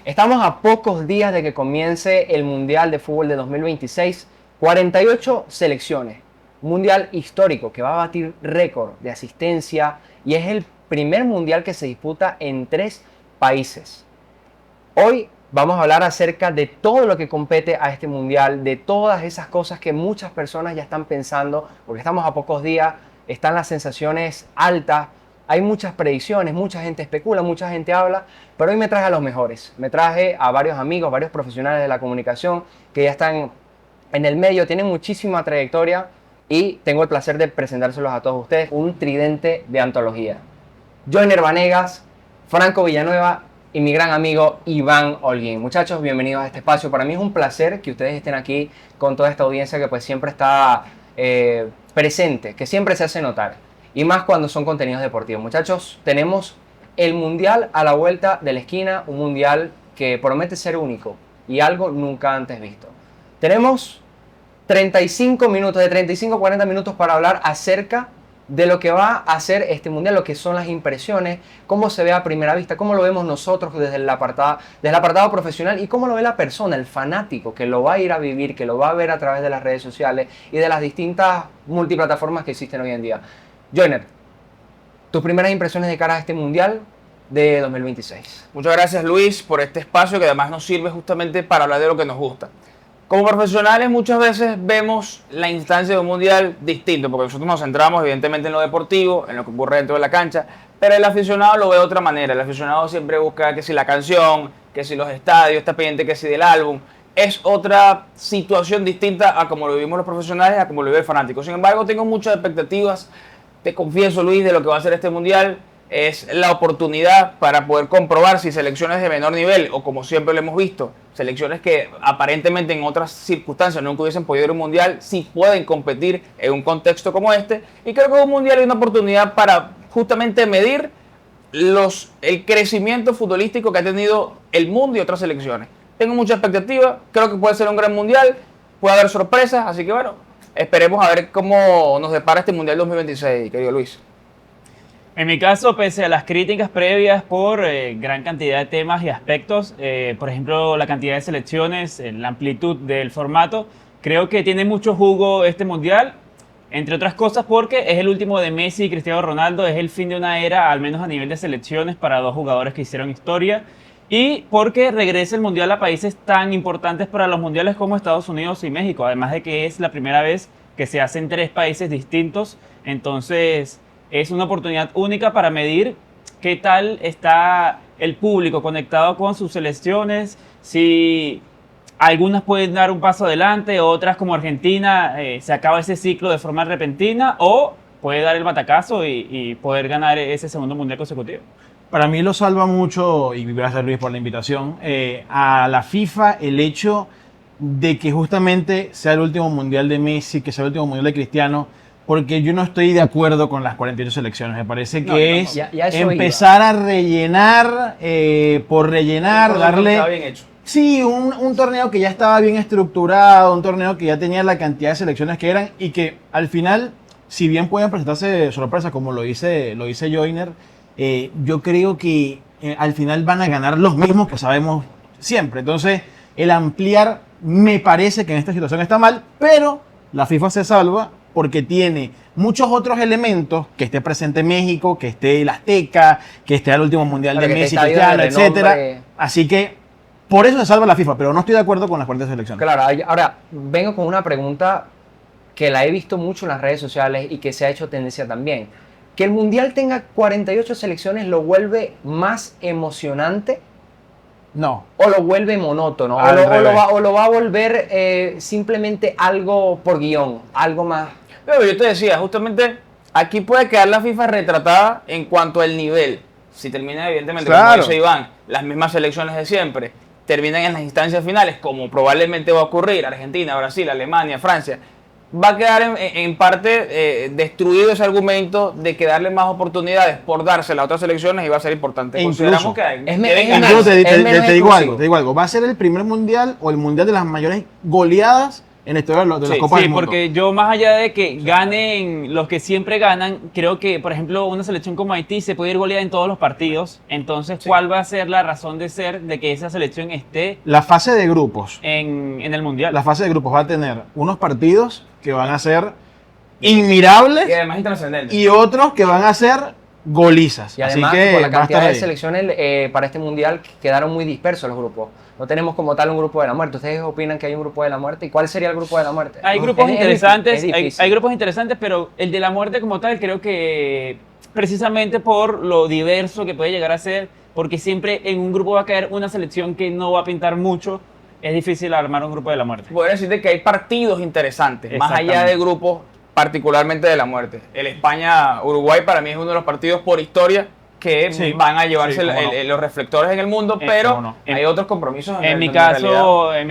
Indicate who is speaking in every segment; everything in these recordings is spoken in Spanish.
Speaker 1: Estamos a pocos días de que comience el Mundial de Fútbol de 2026. 48 selecciones. Un mundial histórico que va a batir récord de asistencia y es el primer mundial que se disputa en 3 países. Hoy vamos a hablar acerca de todo lo que compete a este mundial, de todas esas cosas que muchas personas ya están pensando, porque estamos a pocos días, están las sensaciones altas, hay muchas predicciones, mucha gente especula, mucha gente habla, pero hoy me traje a los mejores. Me traje a varios amigos, varios profesionales de la comunicación que ya están en el medio, tienen muchísima trayectoria y tengo el placer de presentárselos a todos ustedes, un tridente de antología. Joiner Vanegas, Franco Villanueva y mi gran amigo Iván Holguín. Muchachos, bienvenidos a este espacio. Para mí es un placer que ustedes estén aquí con toda esta audiencia que pues siempre está presente, que siempre se hace notar. Y más cuando son contenidos deportivos. Muchachos, tenemos el Mundial a la vuelta de la esquina, un Mundial que promete ser único y algo nunca antes visto. Tenemos 35 minutos, de 35 a 40 minutos para hablar acerca de lo que va a hacer este Mundial, lo que son las impresiones, cómo se ve a primera vista, cómo lo vemos nosotros desde el apartado profesional y cómo lo ve la persona, el fanático, que lo va a ir a vivir, que lo va a ver a través de las redes sociales y de las distintas multiplataformas que existen hoy en día. Joiner, tus primeras impresiones de cara a este Mundial de 2026.
Speaker 2: Muchas gracias, Luis, por este espacio que además nos sirve justamente para hablar de lo que nos gusta. Como profesionales muchas veces vemos la instancia de un mundial distinto, porque nosotros nos centramos evidentemente en lo deportivo, en lo que ocurre dentro de la cancha, pero el aficionado lo ve de otra manera. El aficionado siempre busca que si la canción, que si los estadios, está pendiente que si del álbum. Es otra situación distinta a como lo vivimos los profesionales, a como lo vive el fanático. Sin embargo, tengo muchas expectativas. Te confieso, Luis, de lo que va a ser este mundial. Es la oportunidad para poder comprobar si selecciones de menor nivel, o como siempre lo hemos visto, selecciones que aparentemente en otras circunstancias nunca hubiesen podido ir a un mundial, sí pueden competir en un contexto como este. Y creo que un mundial es una oportunidad para justamente medir el crecimiento futbolístico que ha tenido el mundo y otras selecciones. Tengo mucha expectativa, creo que puede ser un gran mundial, puede haber sorpresas, así que bueno, esperemos a ver cómo nos depara este mundial 2026, querido Luis.
Speaker 3: En mi caso, pese a las críticas previas por gran cantidad de temas y aspectos, por ejemplo, la cantidad de selecciones, la amplitud del formato, creo que tiene mucho jugo este mundial, entre otras cosas porque es el último de Messi y Cristiano Ronaldo, es el fin de una era, al menos a nivel de selecciones, para dos jugadores que hicieron historia, y porque regresa el mundial a países tan importantes para los mundiales como Estados Unidos y México, además de que es la primera vez que se hace en 3 países distintos, entonces es una oportunidad única para medir qué tal está el público conectado con sus selecciones, si algunas pueden dar un paso adelante, otras como Argentina se acaba ese ciclo de forma repentina o puede dar el batacazo y poder ganar ese segundo mundial consecutivo.
Speaker 4: Para mí lo salva mucho, y gracias Luis por la invitación, a la FIFA el hecho de que justamente sea el último mundial de Messi, que sea el último mundial de Cristiano, porque yo no estoy de acuerdo con las 48 selecciones. Me parece que es empezar a rellenar por rellenar, darle...
Speaker 2: Está bien hecho.
Speaker 4: Sí, un torneo que ya estaba bien estructurado, un torneo que ya tenía la cantidad de selecciones que eran y que al final, si bien pueden presentarse sorpresas como lo dice Joiner, yo creo que al final van a ganar los mismos que sabemos siempre. Entonces, el ampliar me parece que en esta situación está mal, pero la FIFA se salva porque tiene muchos otros elementos, que esté presente México, que esté el Azteca, que esté el último mundial de Messi, Cristiano, etcétera. Así que por eso se salva la FIFA, pero no estoy de acuerdo con las 40 selecciones.
Speaker 1: Claro, ahora vengo con una pregunta que la he visto mucho en las redes sociales y que se ha hecho tendencia también. Que el Mundial tenga 48 selecciones lo vuelve más emocionante.
Speaker 4: No.
Speaker 1: O lo vuelve monótono, o lo va a volver simplemente algo por guión, algo más.
Speaker 2: Pero yo te decía, justamente aquí puede quedar la FIFA retratada en cuanto al nivel. Si termina, evidentemente,
Speaker 4: claro,
Speaker 2: como dice Iván, las mismas selecciones de siempre, terminan en las instancias finales, como probablemente va a ocurrir, Argentina, Brasil, Alemania, Francia, va a quedar en parte destruido ese argumento de que darle más oportunidades por dársela a otras selecciones iba a ser importante.
Speaker 4: Incluso,
Speaker 1: te
Speaker 4: digo algo, va a ser el primer mundial o el mundial de las mayores goleadas en la historia de las
Speaker 2: Sí,
Speaker 4: Copas
Speaker 3: Sí,
Speaker 4: del Mundo.
Speaker 3: porque yo más allá de que ganen los que siempre ganan, creo que, por ejemplo, una selección como Haití se puede ir goleada en todos los partidos. Entonces, ¿cuál va a ser la razón de ser de que esa selección esté
Speaker 4: La fase de grupos.
Speaker 3: en el Mundial?
Speaker 4: La fase de grupos va a tener unos partidos que van a ser inmirables
Speaker 2: Y además intrascendente.
Speaker 4: y otros que van a ser golizas.
Speaker 1: Y
Speaker 4: Así
Speaker 1: además,
Speaker 4: que
Speaker 1: por la
Speaker 4: va a estar
Speaker 1: cantidad de
Speaker 4: ahí.
Speaker 1: selecciones para este mundial quedaron muy dispersos los grupos. No tenemos como tal un grupo de la muerte. ¿Ustedes opinan que hay un grupo de la muerte? ¿Y cuál sería el grupo de la muerte?
Speaker 3: Hay grupos
Speaker 1: Es
Speaker 3: interesantes,
Speaker 1: difícil.
Speaker 3: hay grupos interesantes, pero el de la muerte como tal creo que precisamente por lo diverso que puede llegar a ser, porque siempre en un grupo va a caer una selección que no va a pintar mucho, es difícil armar un grupo de la muerte.
Speaker 2: Podría decirte que hay partidos interesantes, más allá
Speaker 3: Exactamente.
Speaker 2: de grupos, particularmente de la muerte. El España-Uruguay para mí es uno de los partidos por historia que
Speaker 3: Sí.
Speaker 2: van a llevarse
Speaker 3: Sí, cómo no.
Speaker 2: los reflectores en el mundo, pero
Speaker 3: cómo no.
Speaker 2: hay otros compromisos
Speaker 3: En mi
Speaker 2: realidad.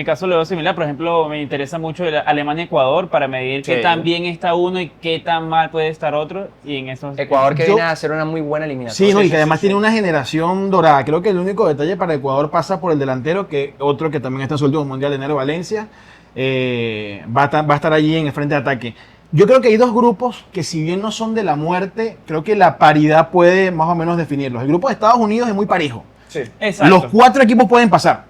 Speaker 3: caso lo veo similar, por ejemplo, me interesa mucho el Alemania-Ecuador para medir
Speaker 2: Sí.
Speaker 3: qué tan bien está uno y qué tan mal puede estar otro. Y en esos
Speaker 1: Ecuador que
Speaker 4: Yo-
Speaker 1: viene a hacer una muy buena eliminatoria.
Speaker 4: Sí, no, y
Speaker 2: sí,
Speaker 4: que además
Speaker 2: sí,
Speaker 4: tiene
Speaker 2: sí.
Speaker 4: una generación dorada. Creo que el único detalle para Ecuador pasa por el delantero, que otro que también está en su último mundial de enero, Valencia, va a estar allí en el frente de ataque. Yo creo que hay dos grupos que, si bien no son de la muerte, creo que la paridad puede más o menos definirlos. El grupo de Estados Unidos es muy parejo.
Speaker 2: Sí.
Speaker 3: Exacto.
Speaker 4: Los 4 equipos pueden pasar.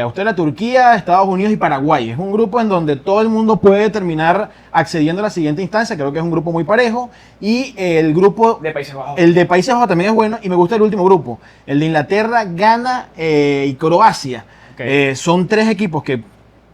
Speaker 4: Australia, Turquía, Estados Unidos y Paraguay. Es un grupo en donde todo el mundo puede terminar accediendo a la siguiente instancia. Creo que es un grupo muy parejo. Y el grupo
Speaker 2: De Países Bajos.
Speaker 4: el de Países Bajos también es bueno y me gusta el último grupo, el de Inglaterra, Ghana y Croacia.
Speaker 3: Ok.
Speaker 4: Son 3 equipos que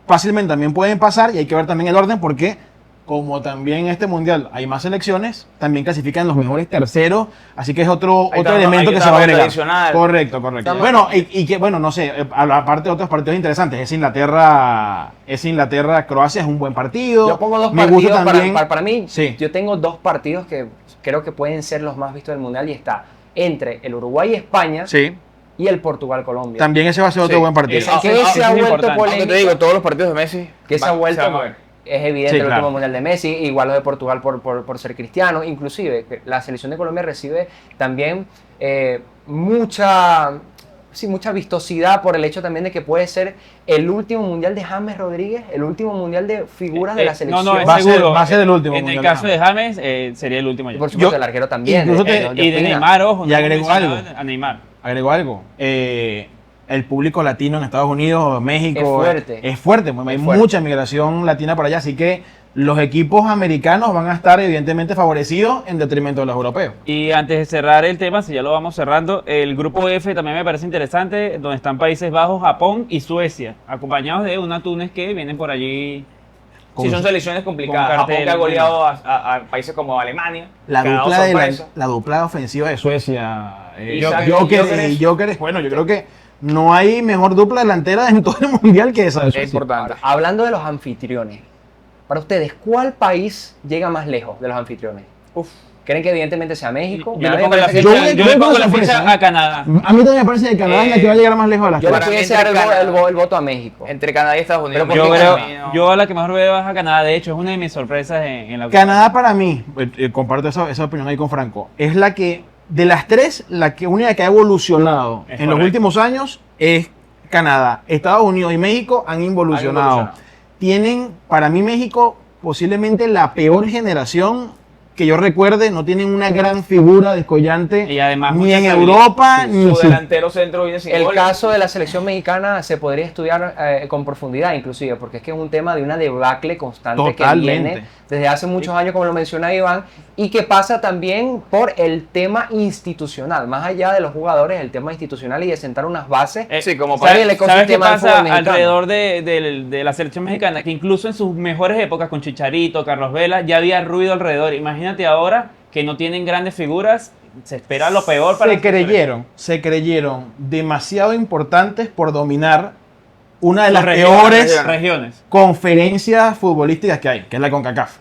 Speaker 4: fácilmente también pueden pasar y hay que ver también el orden porque como también en este mundial hay más selecciones, también clasifican los mejores terceros, así que es otro
Speaker 2: Ahí está,
Speaker 4: elemento
Speaker 2: ahí
Speaker 4: que
Speaker 2: está
Speaker 4: se va a
Speaker 2: la
Speaker 4: agregar.
Speaker 2: tradicional.
Speaker 4: Correcto.
Speaker 1: Estamos-
Speaker 4: Bueno, y que bueno, no sé, aparte de otros partidos interesantes, Inglaterra, Croacia es un buen partido.
Speaker 1: Yo pongo dos
Speaker 4: Me
Speaker 1: partidos
Speaker 4: gusta también.
Speaker 1: para mí.
Speaker 4: Sí.
Speaker 1: Yo tengo 2 partidos que creo que pueden ser los más vistos del mundial y está entre el Uruguay y España
Speaker 4: Sí,
Speaker 1: y el Portugal-Colombia.
Speaker 4: también ese va a ser otro
Speaker 2: Sí.
Speaker 4: buen partido.
Speaker 1: Ese- que se ha
Speaker 3: es
Speaker 1: vuelto
Speaker 3: importante.
Speaker 1: polémico.
Speaker 2: Aunque te digo, todos los partidos de Messi
Speaker 1: Que se ha vuelto,
Speaker 2: van a ver.
Speaker 1: es evidente
Speaker 4: Sí,
Speaker 1: el
Speaker 4: claro.
Speaker 1: último mundial de Messi, igual lo de Portugal por ser cristiano, inclusive que la selección de Colombia recibe también mucha vistosidad por el hecho también de que puede ser el último mundial de James Rodríguez, el último mundial de figuras de la selección.
Speaker 3: No, no, es
Speaker 4: Va a ser-
Speaker 3: seguro.
Speaker 4: va a ser el último
Speaker 3: En el
Speaker 4: mundial.
Speaker 3: caso de James, sería el último
Speaker 1: Y
Speaker 3: ya.
Speaker 1: por supuesto
Speaker 4: Yo-
Speaker 1: el arquero también.
Speaker 4: incluso te-
Speaker 3: Y de
Speaker 1: Ospina.
Speaker 3: Neymar, ojo.
Speaker 4: Y
Speaker 3: no
Speaker 4: agrego
Speaker 3: mencionaba
Speaker 4: algo.
Speaker 3: A Neymar.
Speaker 4: Agrego algo. El público latino en Estados Unidos, México.
Speaker 1: Es fuerte.
Speaker 4: Es fuerte. Hay
Speaker 1: Es fuerte.
Speaker 4: mucha migración latina para allá. Así que los equipos americanos van a estar evidentemente favorecidos en detrimento de los europeos.
Speaker 3: Y antes de cerrar el tema, si ya lo vamos cerrando, el grupo F también me parece interesante, donde están Países Bajos, Japón y Suecia, acompañados de una Túnez que vienen por allí.
Speaker 2: Sí, son selecciones complicadas.
Speaker 3: con
Speaker 2: Japón
Speaker 3: cartel,
Speaker 2: que ha goleado a países como Alemania.
Speaker 4: La
Speaker 2: que ha dado
Speaker 4: dupla,
Speaker 2: sorpresa.
Speaker 4: la dupla ofensiva de Suecia.
Speaker 2: Isaac
Speaker 4: Gyökeres,
Speaker 2: Gyökeres.
Speaker 4: bueno, yo creo que no hay mejor dupla delantera en todo el mundial que esa de
Speaker 2: Es
Speaker 4: Suecia.
Speaker 2: importante.
Speaker 1: Ahora, hablando de los anfitriones, para ustedes, ¿cuál país llega más lejos de los anfitriones? ¿Creen que evidentemente sea México?
Speaker 3: Yo
Speaker 1: A
Speaker 3: le
Speaker 1: mí
Speaker 3: pongo
Speaker 1: me
Speaker 3: la
Speaker 1: parece
Speaker 3: ficha,
Speaker 1: que-
Speaker 4: yo
Speaker 3: yo le
Speaker 4: le
Speaker 3: pongo
Speaker 4: pongo
Speaker 3: la
Speaker 4: sorpresa,
Speaker 3: ficha
Speaker 4: ¿eh?
Speaker 3: a Canadá.
Speaker 4: A mí también me parece que Canadá es la que va a llegar más lejos de las
Speaker 1: Yo le
Speaker 4: cuatro.
Speaker 2: Para mí
Speaker 1: pudiese dar
Speaker 2: entre Canadá-
Speaker 1: el voto a México.
Speaker 2: Entre Canadá y Estados Unidos.
Speaker 1: Pero ¿por
Speaker 3: Yo
Speaker 1: qué
Speaker 3: creo,
Speaker 1: Canadá?
Speaker 3: yo a la que mejor veo es a Canadá, de hecho es una de mis sorpresas en la
Speaker 4: Canadá para mí, comparto esa opinión ahí con Franco, es la que, de las 3, la que única que ha evolucionado
Speaker 3: Es
Speaker 4: en los
Speaker 3: correcto.
Speaker 4: últimos años es Canadá. Estados Unidos y México han involucionado.
Speaker 2: evolucionado.
Speaker 4: Tienen, para mí México, posiblemente la peor generación que yo recuerde, no tienen una gran figura descollante
Speaker 3: Y además
Speaker 4: ni
Speaker 3: mucha
Speaker 4: en
Speaker 3: estabilidad.
Speaker 4: Europa
Speaker 2: Sí,
Speaker 4: ni en
Speaker 2: su delantero centro viene sin
Speaker 1: El
Speaker 2: goles.
Speaker 1: caso de la selección mexicana se podría estudiar con profundidad, inclusive, porque es que es un tema de una debacle constante que
Speaker 4: Totalmente.
Speaker 1: viene desde hace muchos años, como lo menciona Iván, y que pasa también por el tema institucional, más allá de los jugadores, el tema institucional y de sentar unas bases.
Speaker 2: Sí, como
Speaker 1: ¿Sabes
Speaker 2: para
Speaker 1: el
Speaker 3: ¿Sabes qué
Speaker 1: ecosistema del
Speaker 3: pasa
Speaker 1: fútbol mexicano?
Speaker 3: alrededor de la selección mexicana? Que incluso en sus mejores épocas con Chicharito, Carlos Vela, ya había ruido alrededor. Imagínate ahora que no tienen grandes figuras, se espera lo peor para
Speaker 4: se creyeron demasiado importantes por dominar una de las
Speaker 3: regiones,
Speaker 4: peores
Speaker 3: regiones.
Speaker 4: conferencias futbolísticas que hay, que es la CONCACAF.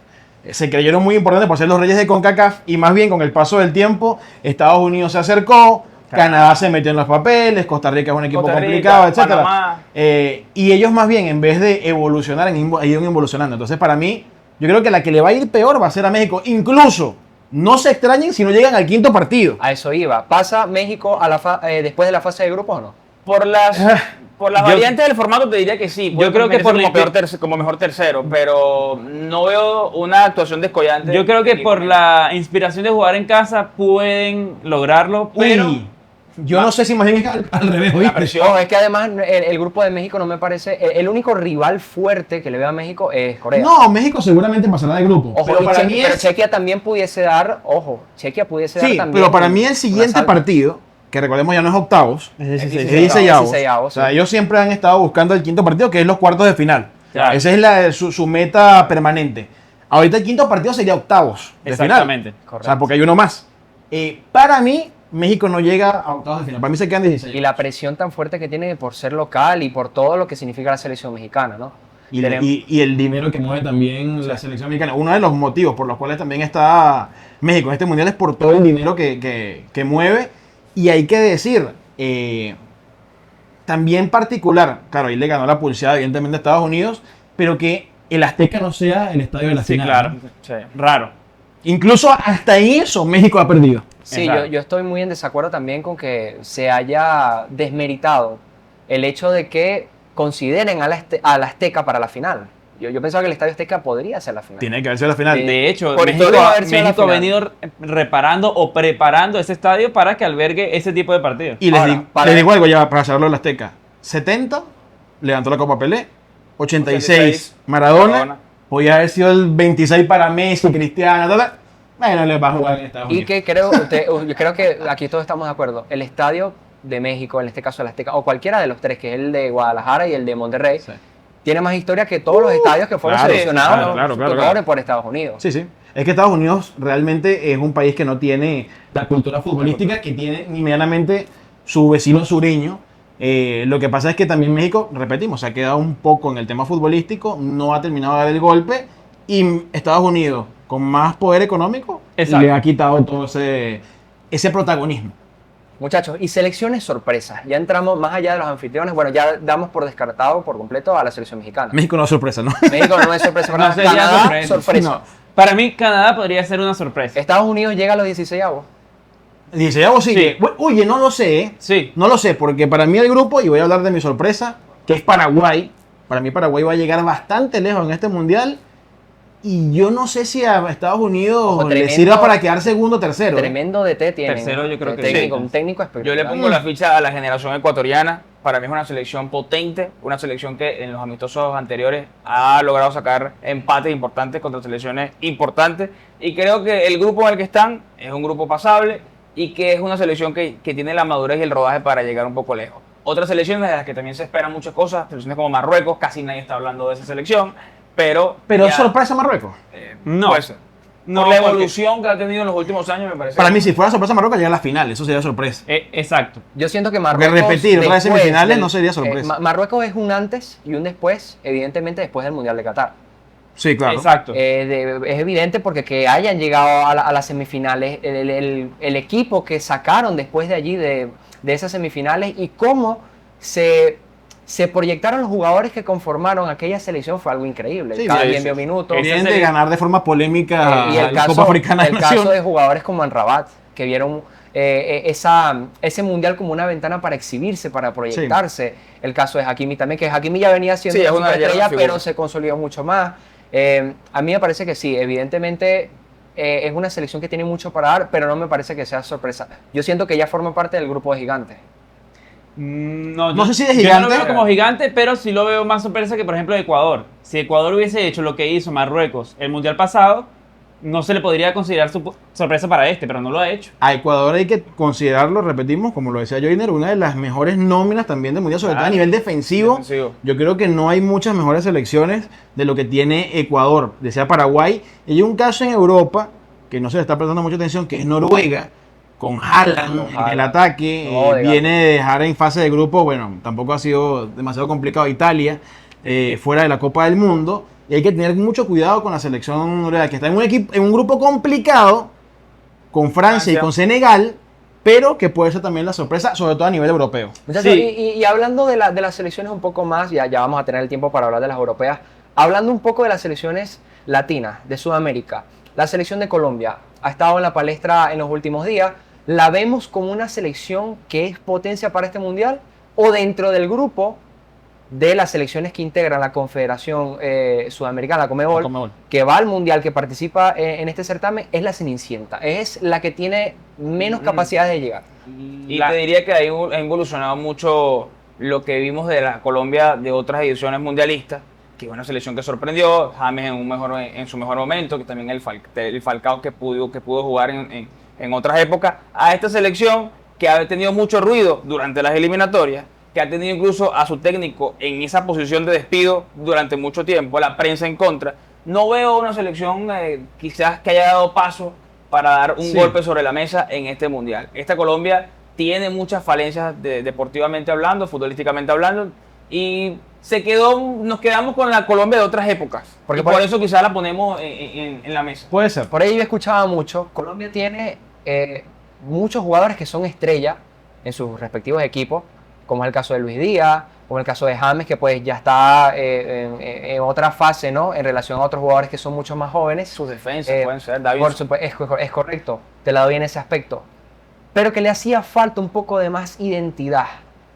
Speaker 4: Se creyeron muy importantes por ser los reyes de CONCACAF y más bien con el paso del tiempo Estados Unidos se acercó, Canadá se metió en los papeles, Costa Rica es un equipo
Speaker 2: Costa Rica,
Speaker 4: complicado, etc.
Speaker 2: Panamá.
Speaker 4: Y ellos más bien en vez de evolucionar han ido evolucionando. Entonces para mí, yo creo que la que le va a ir peor va a ser a México. Incluso, no se extrañen si no llegan al quinto partido.
Speaker 1: A eso iba. ¿Pasa México a después de la fase de grupos o no?
Speaker 2: por las
Speaker 3: Yo-
Speaker 2: variantes del formato te diría que sí. Puede
Speaker 3: creo que
Speaker 2: merecer
Speaker 3: por
Speaker 2: como,
Speaker 3: la-
Speaker 2: como mejor tercero, pero no veo una actuación descollante.
Speaker 3: Yo creo que
Speaker 2: aquí
Speaker 3: por
Speaker 2: con él.
Speaker 3: la inspiración de jugar en casa pueden lograrlo, pero
Speaker 4: Uy, yo no sé si más bien es al revés,
Speaker 2: La
Speaker 4: ¿oíste?
Speaker 2: presión.
Speaker 1: Ojo, es que además el grupo de México no me parece. El único rival fuerte que le veo a México es Corea.
Speaker 4: No, México seguramente pasará de grupo.
Speaker 1: Ojo,
Speaker 4: pero
Speaker 1: y
Speaker 4: para
Speaker 1: Che-
Speaker 4: mí
Speaker 1: pero
Speaker 4: es...
Speaker 1: Chequia también pudiese dar. Ojo, Chequia pudiese dar
Speaker 4: Sí,
Speaker 1: también.
Speaker 4: pero para mí el
Speaker 1: un
Speaker 4: siguiente
Speaker 1: asalto.
Speaker 4: partido, que recordemos ya no es octavos,
Speaker 3: es
Speaker 4: es
Speaker 3: 16.
Speaker 4: 16avos.
Speaker 1: 16avos,
Speaker 4: O sea,
Speaker 1: sí.
Speaker 4: ellos siempre han estado buscando el quinto partido, que es los cuartos de final.
Speaker 3: Claro.
Speaker 4: Esa es su meta permanente. Ahorita el quinto partido sería octavos de final.
Speaker 3: Exactamente.
Speaker 4: O sea, porque hay uno más. Para mí, México no llega a octavos de final. Para mí se quedan 16.
Speaker 1: Y la presión tan fuerte que tiene por ser local y por todo lo que significa la selección mexicana, ¿no?
Speaker 4: Y,
Speaker 1: Tenemos-
Speaker 4: y el dinero que mueve también la selección mexicana. Uno de los motivos por los cuales también está México en este mundial es por todo el dinero que mueve. Y hay que decir, también particular, claro, ahí le ganó la pulseada evidentemente a Estados Unidos, pero que el Azteca no sea el estadio de la
Speaker 3: Sí,
Speaker 4: final.
Speaker 3: claro.
Speaker 4: ¿no?
Speaker 2: Sí.
Speaker 3: Raro.
Speaker 4: Incluso hasta en eso México ha perdido.
Speaker 1: Sí,
Speaker 3: Exacto.
Speaker 1: yo estoy muy en desacuerdo también con que se haya desmeritado el hecho de que consideren a la Azteca para la final. Yo pensaba que el Estadio Azteca podría ser la final.
Speaker 4: Tiene que haber sido la final.
Speaker 3: De hecho,
Speaker 2: Por
Speaker 3: México,
Speaker 2: historia,
Speaker 3: ha-
Speaker 1: a ver si es la
Speaker 3: México ha
Speaker 1: final.
Speaker 3: venido reparando o preparando ese estadio para que albergue ese tipo de partidos.
Speaker 4: Y les,
Speaker 1: Ahora,
Speaker 4: digo,
Speaker 1: para-
Speaker 4: les digo algo ya para saberlo del Azteca. 70, levantó la Copa Pelé. 86, Maradona. Podía haber sido el 26 para Messi, Cristiano, tal. Bueno, les va a jugar en Estados
Speaker 1: Y
Speaker 4: Unidos.
Speaker 1: que yo creo que aquí todos estamos de acuerdo. El Estadio de México, en este caso el Azteca, o cualquiera de los tres, que es el de Guadalajara y el de Monterrey,
Speaker 4: Sí.
Speaker 1: tiene más historia que todos los estadios que fueron
Speaker 4: claro,
Speaker 1: seleccionados
Speaker 4: claro.
Speaker 1: por Estados Unidos.
Speaker 4: Sí, sí. Es que Estados Unidos realmente es un país que no tiene la cultura futbolística que tiene ni medianamente su vecino sureño. Lo que pasa es que también México, repetimos, se ha quedado un poco en el tema futbolístico, no ha terminado de dar el golpe y Estados Unidos, con más poder económico,
Speaker 3: Exacto.
Speaker 4: le ha quitado todo ese protagonismo.
Speaker 1: Muchachos, y selecciones sorpresas. Ya entramos más allá de los anfitriones. Bueno, ya damos por descartado por completo a la selección mexicana.
Speaker 4: México no es sorpresa, ¿no?
Speaker 1: México no es sorpresa para
Speaker 3: No
Speaker 1: nada.
Speaker 3: sería
Speaker 1: Canadá,
Speaker 3: sorpresa.
Speaker 1: sorpresa.
Speaker 4: No.
Speaker 3: Para mí, Canadá podría ser una sorpresa.
Speaker 1: Estados Unidos llega a los 16avos.
Speaker 4: Dice, ya vos sigue.
Speaker 3: Sí.
Speaker 4: Oye, no lo sé, ¿eh?
Speaker 3: Sí.
Speaker 4: No lo sé, porque para mí el grupo, y voy a hablar de mi sorpresa, que es Paraguay. Para mí Paraguay va a llegar bastante lejos en este mundial. Y yo no sé si a Estados Unidos
Speaker 1: Ojo,
Speaker 4: le
Speaker 1: tremendo-
Speaker 4: sirva para quedar segundo o tercero.
Speaker 1: Tremendo DT tienen.
Speaker 3: Tercero, yo creo que
Speaker 1: técnico,
Speaker 3: sí.
Speaker 1: un técnico
Speaker 2: Yo
Speaker 1: espectacular.
Speaker 2: le pongo la ficha a la generación ecuatoriana. Para mí es una selección potente, una selección que en los amistosos anteriores ha logrado sacar empates importantes contra selecciones importantes. Y creo que el grupo en el que están es un grupo pasable y que es una selección que tiene la madurez y el rodaje para llegar un poco lejos. Otras selecciones de las que también se esperan muchas cosas, selecciones como Marruecos, casi nadie está hablando de esa selección, pero
Speaker 4: Pero
Speaker 2: ya,
Speaker 4: es sorpresa Marruecos.
Speaker 3: No.
Speaker 2: puede ser.
Speaker 3: No,
Speaker 2: Por la
Speaker 3: porque-
Speaker 2: evolución que ha tenido en los últimos años me parece.
Speaker 4: Para mí, si fuera sorpresa Marruecos, llega a la final. Eso sería sorpresa.
Speaker 3: Exacto.
Speaker 1: Yo siento que Marruecos.
Speaker 4: repetir otra vez
Speaker 1: después
Speaker 4: semifinales no sería sorpresa.
Speaker 1: Marruecos es un antes y un después, evidentemente después del Mundial de Qatar.
Speaker 4: Sí, claro.
Speaker 3: Exacto.
Speaker 1: Es evidente porque que hayan llegado a las semifinales, el equipo que sacaron después de allí, de esas semifinales, y cómo se proyectaron los jugadores que conformaron aquella selección fue algo increíble.
Speaker 4: Sí,
Speaker 1: Cada
Speaker 4: sí,
Speaker 1: quien
Speaker 4: sí.
Speaker 1: vio minutos.
Speaker 4: Vienen de
Speaker 3: serie-
Speaker 4: ganar de forma polémica
Speaker 1: Y el
Speaker 4: la
Speaker 1: caso,
Speaker 4: Copa Africana de
Speaker 1: el caso
Speaker 4: Naciones.
Speaker 1: de jugadores como Anrabat, que vieron ese mundial como una ventana para exhibirse, para proyectarse. El caso de Hakimi también, que Hakimi ya venía siendo
Speaker 2: Sí, es
Speaker 1: una
Speaker 2: una
Speaker 1: estrella,
Speaker 2: figura.
Speaker 1: pero se consolidó mucho más. A mí me parece que sí, evidentemente es una selección que tiene mucho para dar, pero no me parece que sea sorpresa. Yo siento que ya forma parte del grupo de gigantes.
Speaker 3: No,
Speaker 4: No sé si de
Speaker 3: Yo no
Speaker 4: gigante.
Speaker 3: lo veo como gigante, pero sí lo veo más sorpresa que, por ejemplo, Ecuador. Si Ecuador hubiese hecho lo que hizo Marruecos el mundial pasado, no se le podría considerar sorpresa para este, pero no lo ha hecho.
Speaker 4: A Ecuador hay que considerarlo, repetimos, como lo decía Joyner, una de las mejores nóminas también del Mundial, sobre todo a
Speaker 3: Claro.
Speaker 4: nivel defensivo.
Speaker 2: Defensivo.
Speaker 4: Yo creo que no hay muchas mejores selecciones de lo que tiene Ecuador, decía Paraguay. Y hay un caso en Europa que no se le está prestando mucha atención, que es Noruega, con Haaland
Speaker 1: Con
Speaker 4: en el
Speaker 1: Haaland.
Speaker 4: ataque.
Speaker 1: Odegaard.
Speaker 4: Viene de dejar en fase de grupo, bueno, tampoco ha sido demasiado complicado Italia, fuera de la Copa del Mundo. Y hay que tener mucho cuidado con la selección noruega, que está en un grupo complicado, con Francia y
Speaker 2: Francia.
Speaker 4: con Senegal, pero que puede ser también la sorpresa, sobre todo a nivel europeo.
Speaker 1: Muchachos,
Speaker 3: Sí.
Speaker 1: y hablando de las selecciones un poco más, ya vamos a tener el tiempo para hablar de las europeas, hablando un poco de las selecciones latinas, de Sudamérica, la selección de Colombia ha estado en la palestra en los últimos días. ¿La vemos como una selección que es potencia para este mundial o dentro del grupo de las selecciones que integran la Confederación Sudamericana, la Conmebol, que va al Mundial, que participa en este certamen, es la Cenicienta. Es la que tiene menos capacidades de llegar.
Speaker 2: Y te diría que ahí ha evolucionado mucho lo que vimos de la Colombia de otras ediciones mundialistas, que es una selección que sorprendió, James en su mejor momento, que también el Falcao que pudo jugar en otras épocas, a esta selección que ha tenido mucho ruido durante las eliminatorias, que ha tenido incluso a su técnico en esa posición de despido durante mucho tiempo, la prensa en contra. No veo una selección quizás que haya dado paso para dar un golpe sobre la mesa en este mundial. Esta Colombia tiene muchas falencias deportivamente hablando, futbolísticamente hablando, y nos quedamos con la Colombia de otras épocas. Porque por eso quizás la ponemos en la mesa.
Speaker 4: Puede ser.
Speaker 1: Por ahí yo escuchaba mucho, Colombia tiene muchos jugadores que son estrella en sus respectivos equipos, como es el caso de Luis Díaz, como el caso de James, que pues ya está en otra fase, ¿no? En relación a otros jugadores que son mucho más jóvenes.
Speaker 2: Sus defensas pueden ser, David.
Speaker 1: Por supuesto, es correcto, te la doy en ese aspecto. Pero que le hacía falta un poco de más identidad.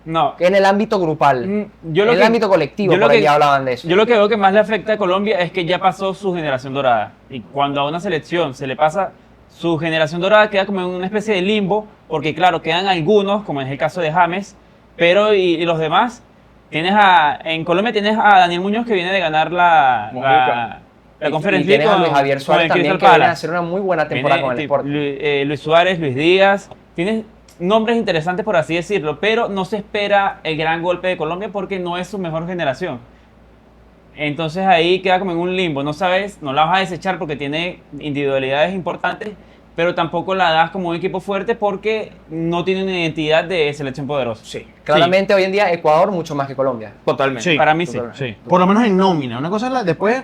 Speaker 3: No.
Speaker 1: En el ámbito grupal, en el ámbito colectivo, por ahí ya hablaban de eso.
Speaker 3: Yo lo que veo que más le afecta a Colombia es que ya pasó su generación dorada. Y cuando a una selección se le pasa su generación dorada, queda como en una especie de limbo, porque claro, quedan algunos, como es el caso de James, pero y los demás, en Colombia tienes a Daniel Muñoz, que viene de ganar la Conference League,
Speaker 1: tienes a Luis Javier Suárez también, que viene a hacer una muy buena temporada con el Sport.
Speaker 3: Luis Suárez, Luis Díaz, tienes nombres interesantes, por así decirlo, pero no se espera el gran golpe de Colombia porque no es su mejor generación. Entonces ahí queda como en un limbo, no la vas a desechar porque tiene individualidades importantes, pero tampoco la das como un equipo fuerte porque no tiene una identidad de selección poderosa.
Speaker 1: Sí, claramente hoy en día Ecuador mucho más que Colombia.
Speaker 2: Totalmente.
Speaker 3: Sí, para mí sí.
Speaker 4: Por lo menos en nómina. Una cosa es después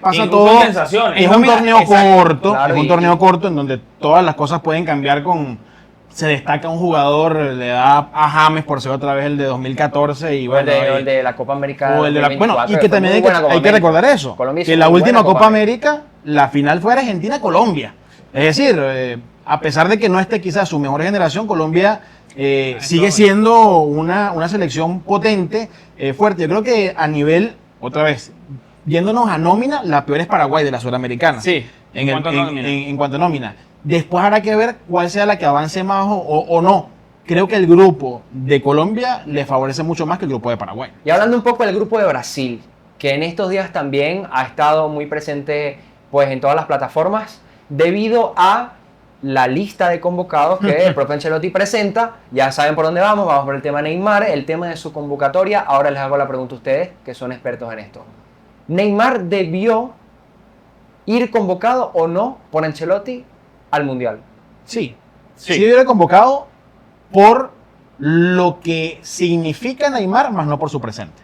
Speaker 4: pasa
Speaker 2: y
Speaker 4: todo.
Speaker 2: sensaciones.
Speaker 4: Es un torneo corto,
Speaker 1: Claro,
Speaker 4: es un torneo corto en donde todas las cosas pueden cambiar se destaca un jugador, le da a James por ser otra vez el de 2014 y bueno,
Speaker 1: el de la Copa América.
Speaker 4: o el de la,
Speaker 1: 2024,
Speaker 4: bueno, y que también hay que recordar eso,
Speaker 1: Colombia
Speaker 4: que
Speaker 1: hizo
Speaker 4: la
Speaker 1: muy
Speaker 4: última
Speaker 1: buena
Speaker 4: Copa América, la final fue Argentina-Colombia. Es decir, a pesar de que no esté quizás su mejor generación, Colombia sigue siendo una selección potente, fuerte. Yo creo que a nivel, otra vez, yéndonos a nómina, la peor es Paraguay de la Sudamericana.
Speaker 3: Sí,
Speaker 4: en cuanto a nómina. Después habrá que ver cuál sea la que avance más o no. Creo que el grupo de Colombia le favorece mucho más que el grupo de Paraguay.
Speaker 1: Y hablando un poco del grupo de Brasil, que en estos días también ha estado muy presente pues, en todas las plataformas, debido a la lista de convocados que el propio Ancelotti presenta. Ya saben por dónde vamos por el tema Neymar, el tema de su convocatoria. Ahora les hago la pregunta a ustedes, que son expertos en esto. ¿Neymar debió ir convocado o no por Ancelotti al Mundial?
Speaker 4: Sí hubiera convocado por lo que significa Neymar, más no por su presente.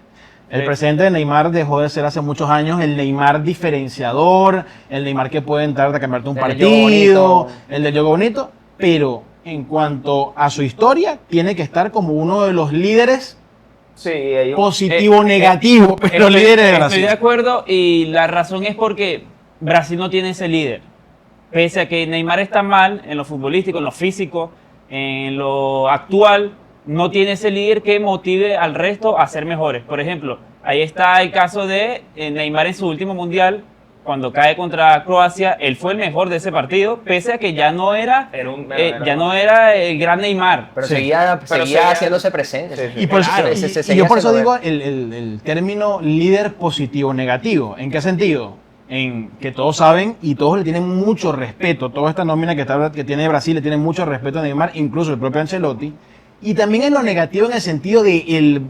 Speaker 4: El presente de Neymar dejó de ser hace muchos años el Neymar diferenciador, el Neymar que puede entrar a cambiarte un partido, el del juego bonito, pero en cuanto a su historia, tiene que estar como uno de los líderes positivo-negativo, pero líderes de Brasil.
Speaker 3: Estoy de acuerdo y la razón es porque Brasil no tiene ese líder. Pese a que Neymar está mal en lo futbolístico, en lo físico, en lo actual, no tiene ese líder que motive al resto a ser mejores. Por ejemplo, ahí está el caso de Neymar en su último mundial, cuando cae contra Croacia, él fue el mejor de ese partido, pese a que ya no era el gran Neymar.
Speaker 1: Pero seguía haciéndose presente.
Speaker 4: Y yo por eso digo el término líder positivo-negativo. ¿En qué sentido? En que todos saben y todos le tienen mucho respeto. Toda esta nómina que tiene Brasil le tiene mucho respeto a Neymar, incluso el propio Ancelotti. Y también en lo negativo, en el sentido de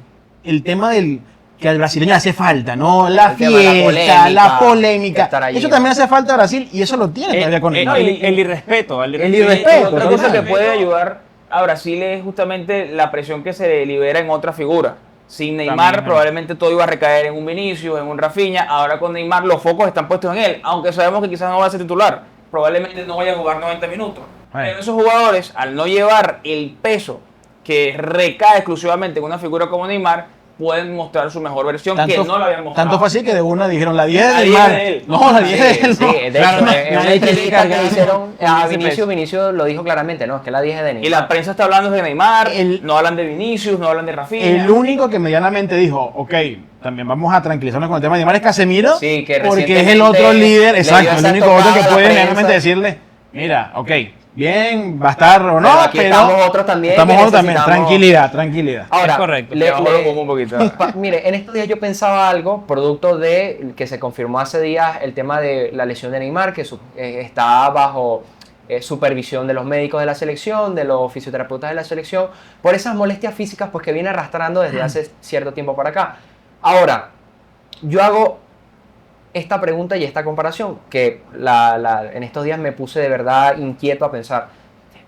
Speaker 4: el tema del que al brasileño le hace falta, ¿no? La fiesta, la polémica. Eso también hace falta a Brasil y eso lo tiene todavía con Neymar.
Speaker 3: El irrespeto.
Speaker 2: Otra cosa que puede ayudar a Brasil es justamente la presión que se libera en otra figura. Sin Neymar probablemente todo iba a recaer en un Vinicius, en un Rafinha. Ahora con Neymar los focos están puestos en él, aunque sabemos que quizás no va a ser titular. Probablemente no vaya a jugar 90 minutos. Pero esos jugadores, al no llevar el peso que recae exclusivamente en una figura como Neymar, pueden mostrar su mejor versión, que no lo habían mostrado.
Speaker 4: Tanto fue así que de una dijeron la 10
Speaker 2: La
Speaker 4: de
Speaker 2: 10
Speaker 4: Neymar.
Speaker 2: de él.
Speaker 4: No, la 10 de él.
Speaker 1: Sí,
Speaker 4: no.
Speaker 1: de
Speaker 3: Claro,
Speaker 1: hecho,
Speaker 3: no,
Speaker 1: en
Speaker 3: no
Speaker 1: una
Speaker 3: hay que
Speaker 1: entrevista que
Speaker 3: cargar
Speaker 1: hicieron
Speaker 3: con
Speaker 1: a
Speaker 3: ese peso.
Speaker 1: Vinicius lo dijo claramente, no, es que la 10 es de
Speaker 2: Y
Speaker 1: Neymar.
Speaker 2: la prensa está hablando de Neymar,
Speaker 4: El-
Speaker 2: no hablan de Vinicius, no hablan de Rafinha.
Speaker 4: El único que medianamente dijo, ok, también vamos a tranquilizarnos con el tema de Neymar es Casemiro,
Speaker 1: Sí, que
Speaker 4: porque es el otro
Speaker 1: recientemente
Speaker 4: líder,
Speaker 1: le
Speaker 4: exacto,
Speaker 1: dio
Speaker 4: el
Speaker 1: esa
Speaker 4: único otro
Speaker 1: tocada
Speaker 4: que
Speaker 1: a la
Speaker 4: puede
Speaker 1: prensa.
Speaker 4: medianamente decirle, mira, ok, bien, va a estar o no,
Speaker 1: Pero aquí
Speaker 4: pero
Speaker 1: estamos otros también
Speaker 4: estamos
Speaker 1: que
Speaker 4: otros también,
Speaker 1: necesitamos-
Speaker 4: tranquilidad, tranquilidad.
Speaker 1: Ahora,
Speaker 3: Es correcto.
Speaker 2: Le bajó los humos un poquito.
Speaker 1: Mire, en estos días yo pensaba algo, producto de que se confirmó hace días el tema de la lesión de Neymar, que está bajo supervisión de los médicos de la selección, de los fisioterapeutas de la selección, por esas molestias físicas pues, que viene arrastrando desde hace cierto tiempo para acá. Ahora, yo hago esta pregunta y esta comparación, que en estos días me puse de verdad inquieto a pensar.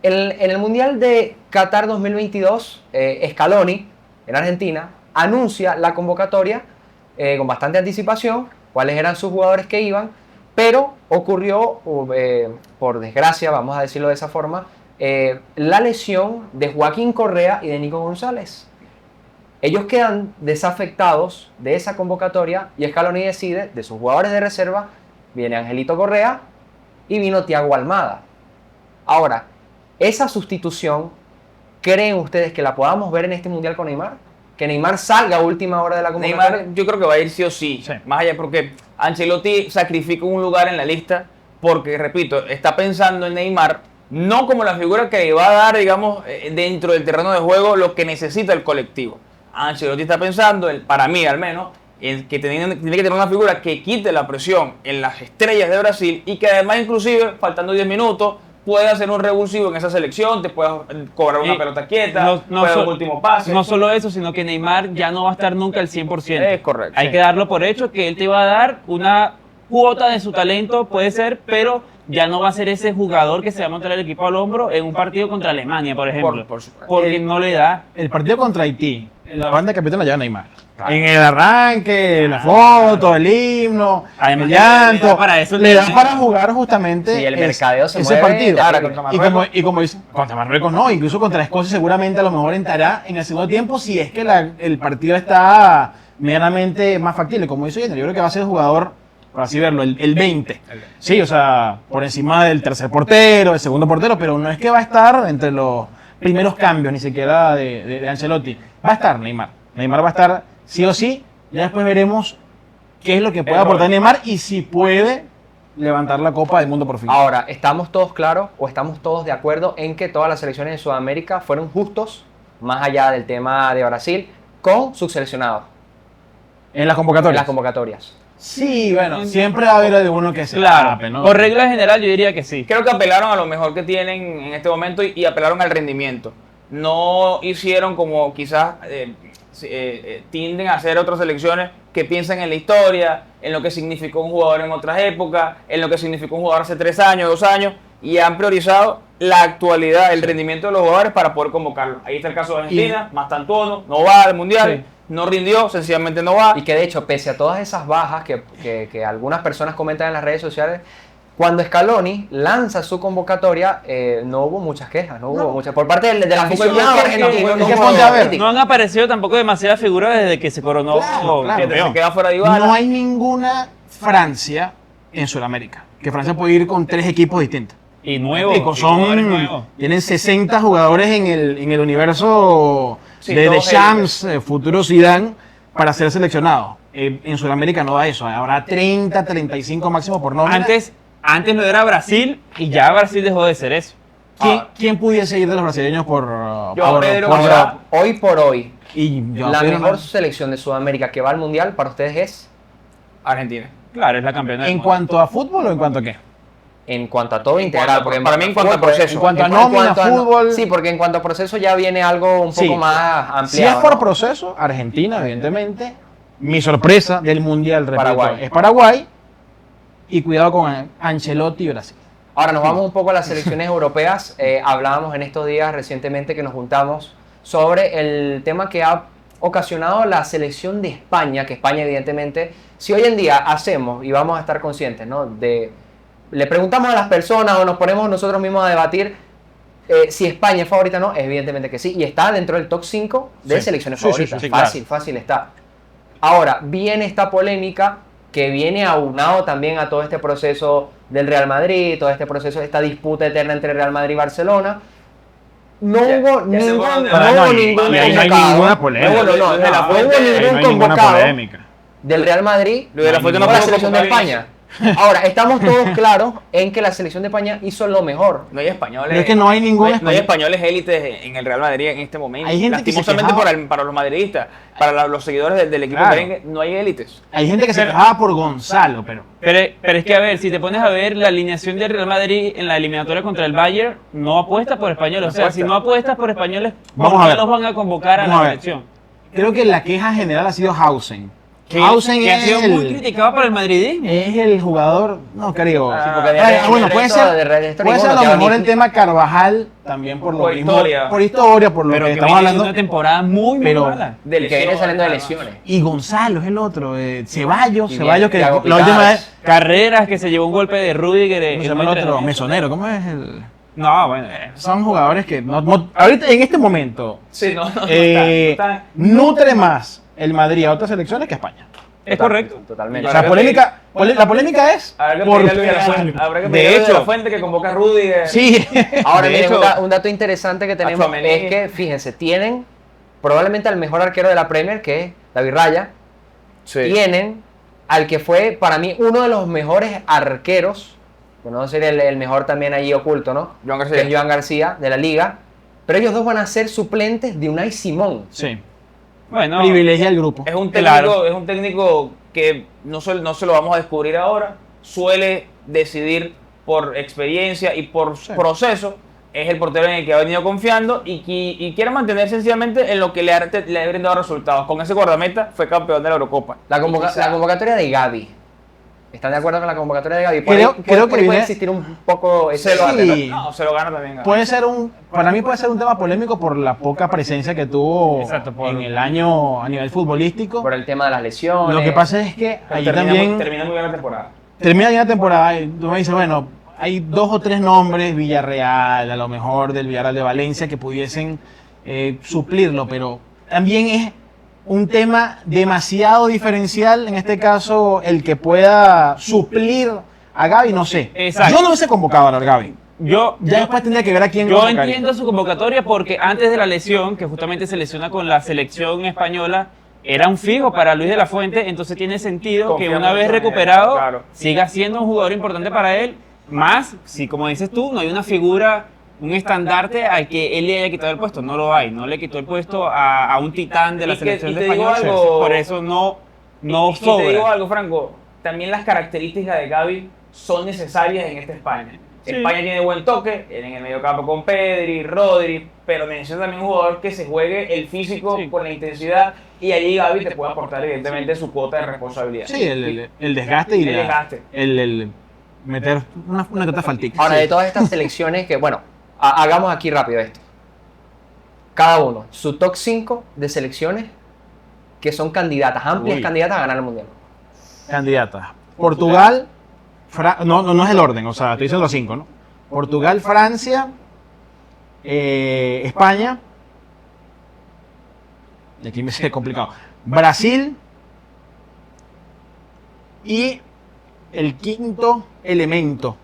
Speaker 1: En el Mundial de Qatar 2022, Scaloni, en Argentina, anuncia la convocatoria con bastante anticipación, cuáles eran sus jugadores que iban, pero ocurrió, por desgracia, vamos a decirlo de esa forma, la lesión de Joaquín Correa y de Nico González. Ellos quedan desafectados de esa convocatoria y Scaloni decide, de sus jugadores de reserva, viene Angelito Correa y vino Thiago Almada. Ahora, esa sustitución, ¿creen ustedes que la podamos ver en este Mundial con Neymar? ¿Que Neymar salga a última hora de la convocatoria?
Speaker 2: Neymar, yo creo que va a ir sí o sí.
Speaker 3: Sí.
Speaker 2: Más allá, porque Ancelotti sacrifica un lugar en la lista, porque, repito, está pensando en Neymar, no como la figura que le va a dar, digamos, dentro del terreno de juego lo que necesita el colectivo. Ancelotti está pensando, para mí al menos, en que tiene que tener una figura que quite la presión en las estrellas de Brasil y que además, inclusive, faltando 10 minutos, puede hacer un revulsivo en esa selección, te puede cobrar una
Speaker 3: Y
Speaker 2: pelota quieta,
Speaker 3: no
Speaker 2: puede dar un
Speaker 3: so-
Speaker 2: último pase.
Speaker 3: No solo eso, sino que Neymar ya no va a estar nunca al 100%.
Speaker 2: Es correcto,
Speaker 3: Hay
Speaker 2: sí.
Speaker 3: que darlo por hecho que él te va a dar una cuota de su talento, puede ser, pero ya no va a ser ese jugador que se va a montar el equipo al hombro en un partido contra Alemania, por ejemplo.
Speaker 2: Por supuesto.
Speaker 3: Porque no le da.
Speaker 4: El partido contra Haití, la banda de capitán la lleva Neymar. En el arranque, la foto, el himno,
Speaker 3: Además,
Speaker 4: el
Speaker 3: le da
Speaker 4: llanto,
Speaker 3: para eso el
Speaker 4: le da
Speaker 3: dinero.
Speaker 4: para jugar justamente
Speaker 1: Sí, el mercadeo se
Speaker 4: ese
Speaker 1: mueve
Speaker 4: partido.
Speaker 1: ahora
Speaker 2: contra
Speaker 4: Y
Speaker 2: Marruecos.
Speaker 4: como dice, contra Marruecos no, incluso contra Escocia seguramente a lo mejor entrará en el segundo tiempo si es que el partido está medianamente más factible. Como dice Jenner, yo creo que va a ser el jugador, por así verlo, el 20. Sí, o sea, por encima del tercer portero, el segundo portero, pero no es que va a estar entre los primeros cambios, ni siquiera de Ancelotti. Va a estar Neymar. Neymar va a estar sí o sí. Ya después veremos qué es lo que puede aportar Neymar y si puede levantar la Copa del Mundo por fin.
Speaker 1: Ahora, ¿estamos todos claros o estamos todos de acuerdo en que todas las selecciones de Sudamérica fueron justos, más allá del tema de Brasil, con sus seleccionados
Speaker 4: En las
Speaker 1: en
Speaker 4: convocatorias.
Speaker 1: las convocatorias?
Speaker 4: Sí, bueno, siempre va a haber de uno que se
Speaker 3: Claro,
Speaker 4: tape, ¿no?
Speaker 3: por regla general yo diría que sí.
Speaker 2: Creo que apelaron a lo mejor que tienen en este momento y apelaron al rendimiento. No hicieron como quizás tienden a hacer otras selecciones que piensan en la historia, en lo que significó un jugador en otras épocas, en lo que significó un jugador hace 3 años, 2 años, y han priorizado la actualidad, el rendimiento de los jugadores para poder convocarlos. Ahí está el caso de Argentina, Mastantuono, no va al Mundial,
Speaker 3: Sí.
Speaker 2: no rindió, sencillamente no va.
Speaker 1: Y que de hecho, pese a todas esas bajas que algunas personas comentan en las redes sociales, cuando Scaloni lanza su convocatoria, no hubo muchas quejas, no hubo muchas. Por parte de la
Speaker 2: Tampoco
Speaker 1: aficionado
Speaker 2: es que-
Speaker 1: argentino,
Speaker 2: es
Speaker 1: no
Speaker 2: que
Speaker 1: hubo
Speaker 4: ponte a ver.
Speaker 1: crítica.
Speaker 3: No han aparecido tampoco demasiadas figuras desde que se coronó
Speaker 4: Claro, claro.
Speaker 2: Fíjate,
Speaker 3: campeón.
Speaker 2: se queda fuera de Dybala.
Speaker 4: No hay ninguna Francia en Sudamérica. Que Francia puede ir con 3 equipos distintos.
Speaker 3: Y nuevo.
Speaker 4: Rico,
Speaker 3: y jugadores
Speaker 4: son,
Speaker 3: nuevos.
Speaker 4: tienen 60 jugadores en el universo
Speaker 2: Sí,
Speaker 4: de
Speaker 2: todos
Speaker 4: Champs, futuro Zidane, para ser seleccionados. En Sudamérica no da eso. Habrá 30, 35 máximo por nómina.
Speaker 3: Antes no era Brasil y ya Brasil dejó de ser eso.
Speaker 4: ¿Quién pudiese ir de los brasileños por
Speaker 2: Pedro,
Speaker 4: por-
Speaker 1: Ahora, hoy por hoy,
Speaker 4: y yo,
Speaker 1: la
Speaker 4: Pedro,
Speaker 1: mejor selección de Sudamérica que va al Mundial para ustedes es,
Speaker 2: Argentina.
Speaker 3: Claro, es la campeona del
Speaker 4: ¿En
Speaker 3: mundo.
Speaker 4: cuanto a fútbol o en cuanto a qué?
Speaker 1: en cuanto a todo integral.
Speaker 2: cuanto- para mí en cuanto a
Speaker 1: fútbol,
Speaker 2: proceso.
Speaker 4: En cuanto a
Speaker 1: en
Speaker 4: nómina,
Speaker 1: cuanto a-
Speaker 4: fútbol.
Speaker 1: Sí, porque en cuanto a proceso ya viene algo un
Speaker 4: Sí.
Speaker 1: poco más ampliado.
Speaker 4: Si es por
Speaker 1: ¿no?
Speaker 4: proceso, Argentina, evidentemente. Mi sorpresa del Mundial, repito,
Speaker 1: Paraguay.
Speaker 4: es Paraguay. Y cuidado con Ancelotti y Brasil.
Speaker 1: Ahora nos vamos un poco a las selecciones europeas. Hablábamos en estos días recientemente que nos juntamos sobre el tema que ha ocasionado la selección de España, que España evidentemente, si hoy en día hacemos y vamos a estar conscientes, ¿no? Le preguntamos a las personas o nos ponemos nosotros mismos a debatir Si España es favorita o no, evidentemente que sí. Y está dentro del top 5 de
Speaker 4: Sí.
Speaker 1: selecciones
Speaker 4: Sí, sí,
Speaker 1: favoritas.
Speaker 4: sí,
Speaker 1: Fácil, fácil está. Ahora, viene esta polémica que viene aunado también a todo este proceso del Real Madrid, todo este proceso, esta disputa eterna entre Real Madrid y Barcelona. No
Speaker 2: Ya-
Speaker 1: hubo
Speaker 2: ya sé por
Speaker 1: ningún,
Speaker 2: dónde
Speaker 1: no
Speaker 2: va.
Speaker 1: hubo
Speaker 4: No,
Speaker 1: ningún
Speaker 4: y ahí no hay
Speaker 1: convocado.
Speaker 4: ninguna polémica.
Speaker 1: No, no, no,
Speaker 2: Luis de la
Speaker 1: no hubo
Speaker 2: Fuente,
Speaker 1: ningún
Speaker 4: No hay ninguna
Speaker 1: convocado
Speaker 4: polémica.
Speaker 1: del Real Madrid
Speaker 2: Luis de la Fuente no
Speaker 1: con la
Speaker 2: pudo
Speaker 1: selección de
Speaker 2: convocar a
Speaker 1: España. Ahora, estamos todos claros en que la selección de España hizo lo mejor.
Speaker 2: No hay españoles.
Speaker 4: Pero es que no hay ningún
Speaker 2: no hay
Speaker 4: español.
Speaker 2: españoles élites en el Real Madrid en este momento.
Speaker 4: Hay gente que se
Speaker 2: Lastimosamente
Speaker 4: quejaba.
Speaker 2: para los madridistas, para los seguidores del equipo
Speaker 4: Claro.
Speaker 2: merengue, no hay élites.
Speaker 4: Hay gente que se quejaba por Gonzalo, pero
Speaker 3: Pero es que, a ver, si te pones a ver la alineación del Real Madrid en la eliminatoria contra el Bayern, no apuesta por españoles. O sea,
Speaker 2: apuesta.
Speaker 3: si no apuestas por españoles,
Speaker 4: Vamos
Speaker 3: ¿por
Speaker 4: a
Speaker 3: qué
Speaker 4: ver.
Speaker 3: los van a convocar a
Speaker 4: Vamos a
Speaker 3: la
Speaker 4: ver.
Speaker 3: selección?
Speaker 4: creo que la queja general ha sido Hausen.
Speaker 3: Que
Speaker 4: Hausen
Speaker 3: ha
Speaker 4: es
Speaker 3: sido muy criticado por el madridismo.
Speaker 4: es el jugador, no creo.
Speaker 1: Sí, porque de
Speaker 4: Bueno,
Speaker 1: resto-
Speaker 4: puede
Speaker 1: de
Speaker 4: ser,
Speaker 1: resto
Speaker 4: puede ser a lo
Speaker 1: ninguno,
Speaker 4: mejor
Speaker 1: que
Speaker 4: el tema Carvajal, también por lo
Speaker 2: Por
Speaker 4: mismo,
Speaker 2: historia.
Speaker 4: por historia, por lo
Speaker 3: Pero
Speaker 4: que
Speaker 3: que
Speaker 4: estamos
Speaker 3: viene
Speaker 4: hablando.
Speaker 3: una temporada muy
Speaker 4: Pero-
Speaker 3: mala.
Speaker 2: De
Speaker 1: y que viene
Speaker 2: lesiones,
Speaker 1: saliendo de
Speaker 2: además.
Speaker 1: lesiones.
Speaker 4: Y Gonzalo es el otro, Ceballos,
Speaker 1: Y
Speaker 4: Ceballos que
Speaker 1: bien, Thiago
Speaker 4: la última
Speaker 1: Picadas.
Speaker 4: vez,
Speaker 3: Carreras que se llevó un golpe de Rudiger.
Speaker 4: ¿cómo se llama el otro? Mesonero, ¿cómo es el?
Speaker 3: No, bueno.
Speaker 4: Son jugadores que ahorita en este momento
Speaker 2: Sí, no, no,
Speaker 4: nutre más el Madrid a otras selecciones que España.
Speaker 3: Es correcto.
Speaker 1: Totalmente.
Speaker 4: O sea, la polémica es
Speaker 2: Habrá que
Speaker 4: por-
Speaker 2: pedirle a Luis de la Fuente, habrá que
Speaker 4: de
Speaker 2: pedirle a Luis de la
Speaker 4: hecho,
Speaker 2: Fuente que convoque a Rudiger.
Speaker 4: sí.
Speaker 1: Ahora,
Speaker 3: De
Speaker 1: miren,
Speaker 3: hecho-
Speaker 1: un dato interesante que tenemos
Speaker 2: Tchouaméni.
Speaker 1: es que, fíjense, tienen probablemente al mejor arquero de la Premier, que es David Raya.
Speaker 2: Sí.
Speaker 1: Tienen al que fue, para mí, uno de los mejores arqueros, bueno, no sería el mejor también allí oculto, ¿no?
Speaker 2: Joan
Speaker 1: Que
Speaker 2: García.
Speaker 1: es Joan García, de la Liga. Pero ellos dos van a ser suplentes de Unai Simón.
Speaker 4: Sí.
Speaker 3: Bueno,
Speaker 4: Privilegia al grupo.
Speaker 2: Es un técnico,
Speaker 3: Claro.
Speaker 2: es un técnico que no se lo vamos a descubrir ahora. Suele decidir por experiencia y por proceso. Es el portero en el que ha venido confiando y quiere mantener sencillamente en lo que le ha brindado resultados. Con ese guardameta fue campeón de la Eurocopa.
Speaker 1: La
Speaker 2: Y quizá-
Speaker 1: convocatoria de Gavi. ¿Están de acuerdo con la convocatoria de Gavi?
Speaker 4: Creo que
Speaker 1: puede
Speaker 4: viene-
Speaker 1: existir un poco ese
Speaker 2: se lo
Speaker 1: debate,
Speaker 4: Sí.
Speaker 1: ¿no?
Speaker 2: No, se lo gana también.
Speaker 4: Para mí puede ser un tema polémico por la poca presencia que tuvo
Speaker 3: Exacto,
Speaker 4: en el año a nivel futbolístico.
Speaker 1: Por el tema de las lesiones.
Speaker 4: Lo que pasa es que
Speaker 2: Pero
Speaker 4: allí
Speaker 2: termina
Speaker 4: también
Speaker 2: muy bien la temporada.
Speaker 4: termina ya la temporada y tú me dices, bueno, hay 2 o 3 nombres, Villarreal, a lo mejor del Villarreal de Valencia, que pudiesen suplirlo, pero también es un tema demasiado diferencial, en este caso, el que pueda suplir a Gavi, no sé.
Speaker 3: Exacto.
Speaker 4: Yo no hubiese convocado a Gavi.
Speaker 3: yo,
Speaker 4: Ya después tendría que ver a quién
Speaker 3: yo
Speaker 4: convocaría.
Speaker 3: entiendo su convocatoria porque antes de la lesión, que justamente se lesiona con la selección española, era un fijo para Luis de la Fuente, entonces tiene sentido que
Speaker 2: Confiamos
Speaker 3: una vez
Speaker 2: en él,
Speaker 3: recuperado
Speaker 2: claro.
Speaker 3: siga siendo un jugador importante para él, más si como dices tú, no hay una figura, un estandarte al que él le haya quitado el puesto, no lo hay, no le quitó el puesto a un titán de la
Speaker 2: Y que-
Speaker 3: selección
Speaker 2: y
Speaker 3: de
Speaker 2: te digo
Speaker 3: español,
Speaker 2: algo-
Speaker 3: por eso no
Speaker 2: Y te digo
Speaker 3: sobra.
Speaker 2: algo, Franco, también las características de Gavi son necesarias en esta España.
Speaker 3: Sí.
Speaker 2: España tiene buen toque, en el mediocampo con Pedri, Rodri, pero necesita también un jugador que se juegue el físico
Speaker 3: Sí.
Speaker 2: con la intensidad y allí Gavi te puede aportar evidentemente su cuota de responsabilidad.
Speaker 4: Sí, el desgaste y
Speaker 2: El desgaste.
Speaker 4: el meter una que otra faltica.
Speaker 1: Ahora,
Speaker 4: Sí.
Speaker 1: de todas estas selecciones que, bueno, hagamos aquí rápido esto. Cada uno, su top 5 de selecciones que son candidatas, amplias
Speaker 4: Uy.
Speaker 1: candidatas a ganar el Mundial.
Speaker 4: Candidatas. Portugal, no es el orden, o sea, estoy diciendo los 5, ¿no? Portugal, Francia, España, y aquí me sigue complicado, Brasil y el quinto elemento.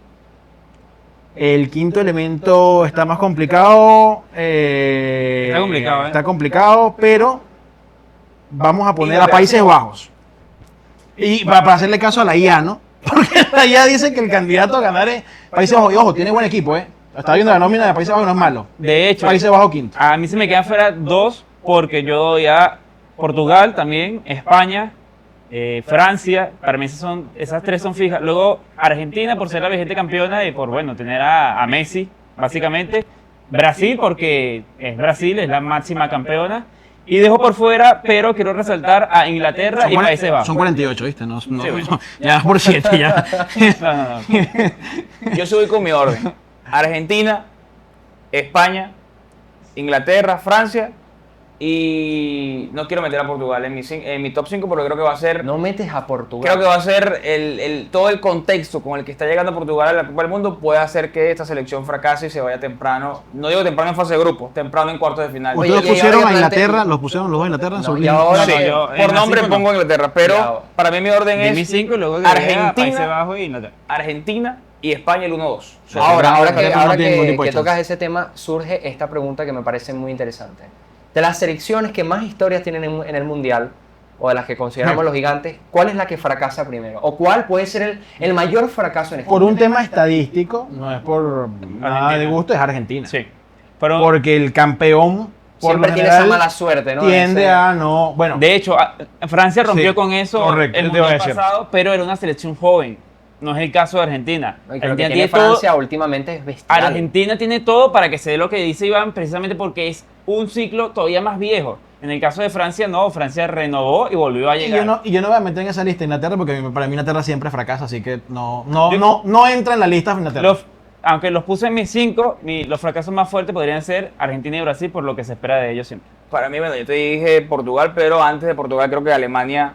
Speaker 4: El quinto elemento está más complicado.
Speaker 3: Está complicado, ¿eh?
Speaker 4: Está complicado, pero vamos a poner a
Speaker 2: Inglaterra.
Speaker 4: Países Bajos. Y para hacerle caso a la IA, ¿no? Porque la IA dice que el candidato a ganar es Países Bajos. Y ojo, tiene buen equipo, ¿eh? Está viendo la nómina de Países Bajos, no es malo.
Speaker 3: De hecho,
Speaker 4: Países Bajos quinto.
Speaker 3: a mí se me quedan fuera 2 porque yo doy a Portugal también, España, Francia, para mí esas 3 son fijas. Luego Argentina por ser la vigente campeona y por bueno tener a Messi, básicamente. Brasil porque es Brasil, es la máxima campeona. Y dejo por fuera, pero quiero resaltar a Inglaterra y Países Bajos.
Speaker 4: Son 48, ¿viste? No,
Speaker 3: bueno.
Speaker 4: ya por 7, ya.
Speaker 3: No, no, no.
Speaker 2: Yo soy con mi orden. Argentina, España, Inglaterra, Francia Y no quiero meter a Portugal en mi top 5 porque creo que va a ser...
Speaker 1: No metes a Portugal.
Speaker 2: Creo que va a ser todo el contexto con el que está llegando Portugal a la Copa del Mundo puede hacer que esta selección fracase y se vaya temprano. No digo temprano en fase de grupo, temprano en cuartos de final.
Speaker 1: Oye,
Speaker 4: Ustedes
Speaker 1: y
Speaker 4: pusieron
Speaker 1: ahora
Speaker 4: a
Speaker 1: que
Speaker 4: Inglaterra, los pusieron los dos a Inglaterra.
Speaker 1: No,
Speaker 4: sobre-
Speaker 1: y ahora
Speaker 2: Sí,
Speaker 1: que-
Speaker 3: yo- en
Speaker 2: por
Speaker 3: la
Speaker 2: nombre
Speaker 3: 5
Speaker 2: pongo
Speaker 3: no.
Speaker 2: Inglaterra, pero
Speaker 1: Ya.
Speaker 2: para mí mi orden
Speaker 3: Di mi
Speaker 2: es
Speaker 3: 5 y luego agregué a Países
Speaker 2: Argentina,
Speaker 3: Bajos y Inglaterra.
Speaker 2: Argentina y España el 1-2.
Speaker 1: Ahora
Speaker 4: Inglaterra no
Speaker 1: que,
Speaker 4: tiene ningún tipo de
Speaker 1: que tocas
Speaker 4: chance.
Speaker 1: ese tema, surge esta pregunta que me parece muy interesante. De las selecciones que más historias tienen en el Mundial, o de las que consideramos los gigantes, ¿cuál es la que fracasa primero? ¿O cuál puede ser el mayor fracaso en este
Speaker 4: Por un tema estadístico, no es por nada de gusto, es Argentina.
Speaker 3: Sí. Pero,
Speaker 4: Porque el campeón, por
Speaker 1: Siempre
Speaker 4: lo
Speaker 1: tiene esa
Speaker 4: general,
Speaker 1: mala suerte, ¿no?
Speaker 4: tiende
Speaker 1: Ese-
Speaker 4: a no. Bueno,
Speaker 3: de hecho, Francia rompió
Speaker 4: Sí,
Speaker 3: con eso
Speaker 4: correcto,
Speaker 3: el
Speaker 4: yo te iba a
Speaker 3: mundial
Speaker 4: decir.
Speaker 3: pasado, pero era una selección joven. No es el caso de Argentina.
Speaker 1: Y creo que
Speaker 3: Argentina
Speaker 1: tiene
Speaker 3: todo-
Speaker 1: Francia últimamente es bestial.
Speaker 3: Argentina tiene todo para que se dé lo que dice Iván, precisamente porque es un ciclo todavía más viejo. En el caso de Francia, no, Francia renovó y volvió a
Speaker 4: y
Speaker 3: llegar.
Speaker 4: yo no voy a meter en esa lista Inglaterra porque para mí Inglaterra siempre fracasa, así que
Speaker 3: Yo-
Speaker 4: no entra en la lista Inglaterra.
Speaker 3: Aunque los puse en mis 5, los fracasos más fuertes podrían ser Argentina y Brasil por lo que se espera de ellos siempre.
Speaker 2: Para mí, bueno, yo te dije Portugal, pero antes de Portugal creo que Alemania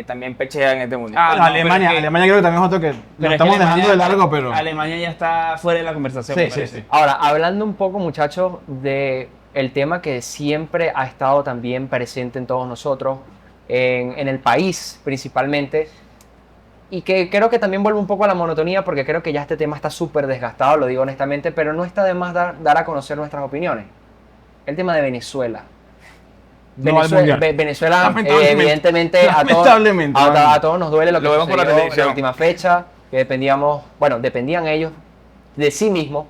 Speaker 2: también pechea en este mundial.
Speaker 3: Ah,
Speaker 4: Bueno,
Speaker 3: no,
Speaker 4: Alemania,
Speaker 3: pero es que-
Speaker 4: Alemania creo que también es otro que lo
Speaker 3: Pero es
Speaker 4: estamos
Speaker 3: que
Speaker 4: dejando de largo, pero
Speaker 3: Alemania ya está fuera de la conversación.
Speaker 4: Sí,
Speaker 3: me
Speaker 4: sí,
Speaker 3: parece.
Speaker 4: sí.
Speaker 1: Ahora, hablando un poco, muchachos, de el tema que siempre ha estado también presente en todos nosotros, en el país principalmente, y que creo que también vuelve un poco a la monotonía porque creo que ya este tema está súper desgastado, lo digo honestamente, pero no está de más dar a conocer nuestras opiniones. El tema de Venezuela.
Speaker 4: No al Mundial.
Speaker 1: Venezuela,
Speaker 4: Lamentablemente.
Speaker 1: evidentemente,
Speaker 4: Lamentablemente, mano.
Speaker 1: a todos nos duele lo que
Speaker 2: Lo vemos por la
Speaker 1: sucedió en
Speaker 2: televisión.
Speaker 1: la última fecha, que dependían ellos de sí mismos,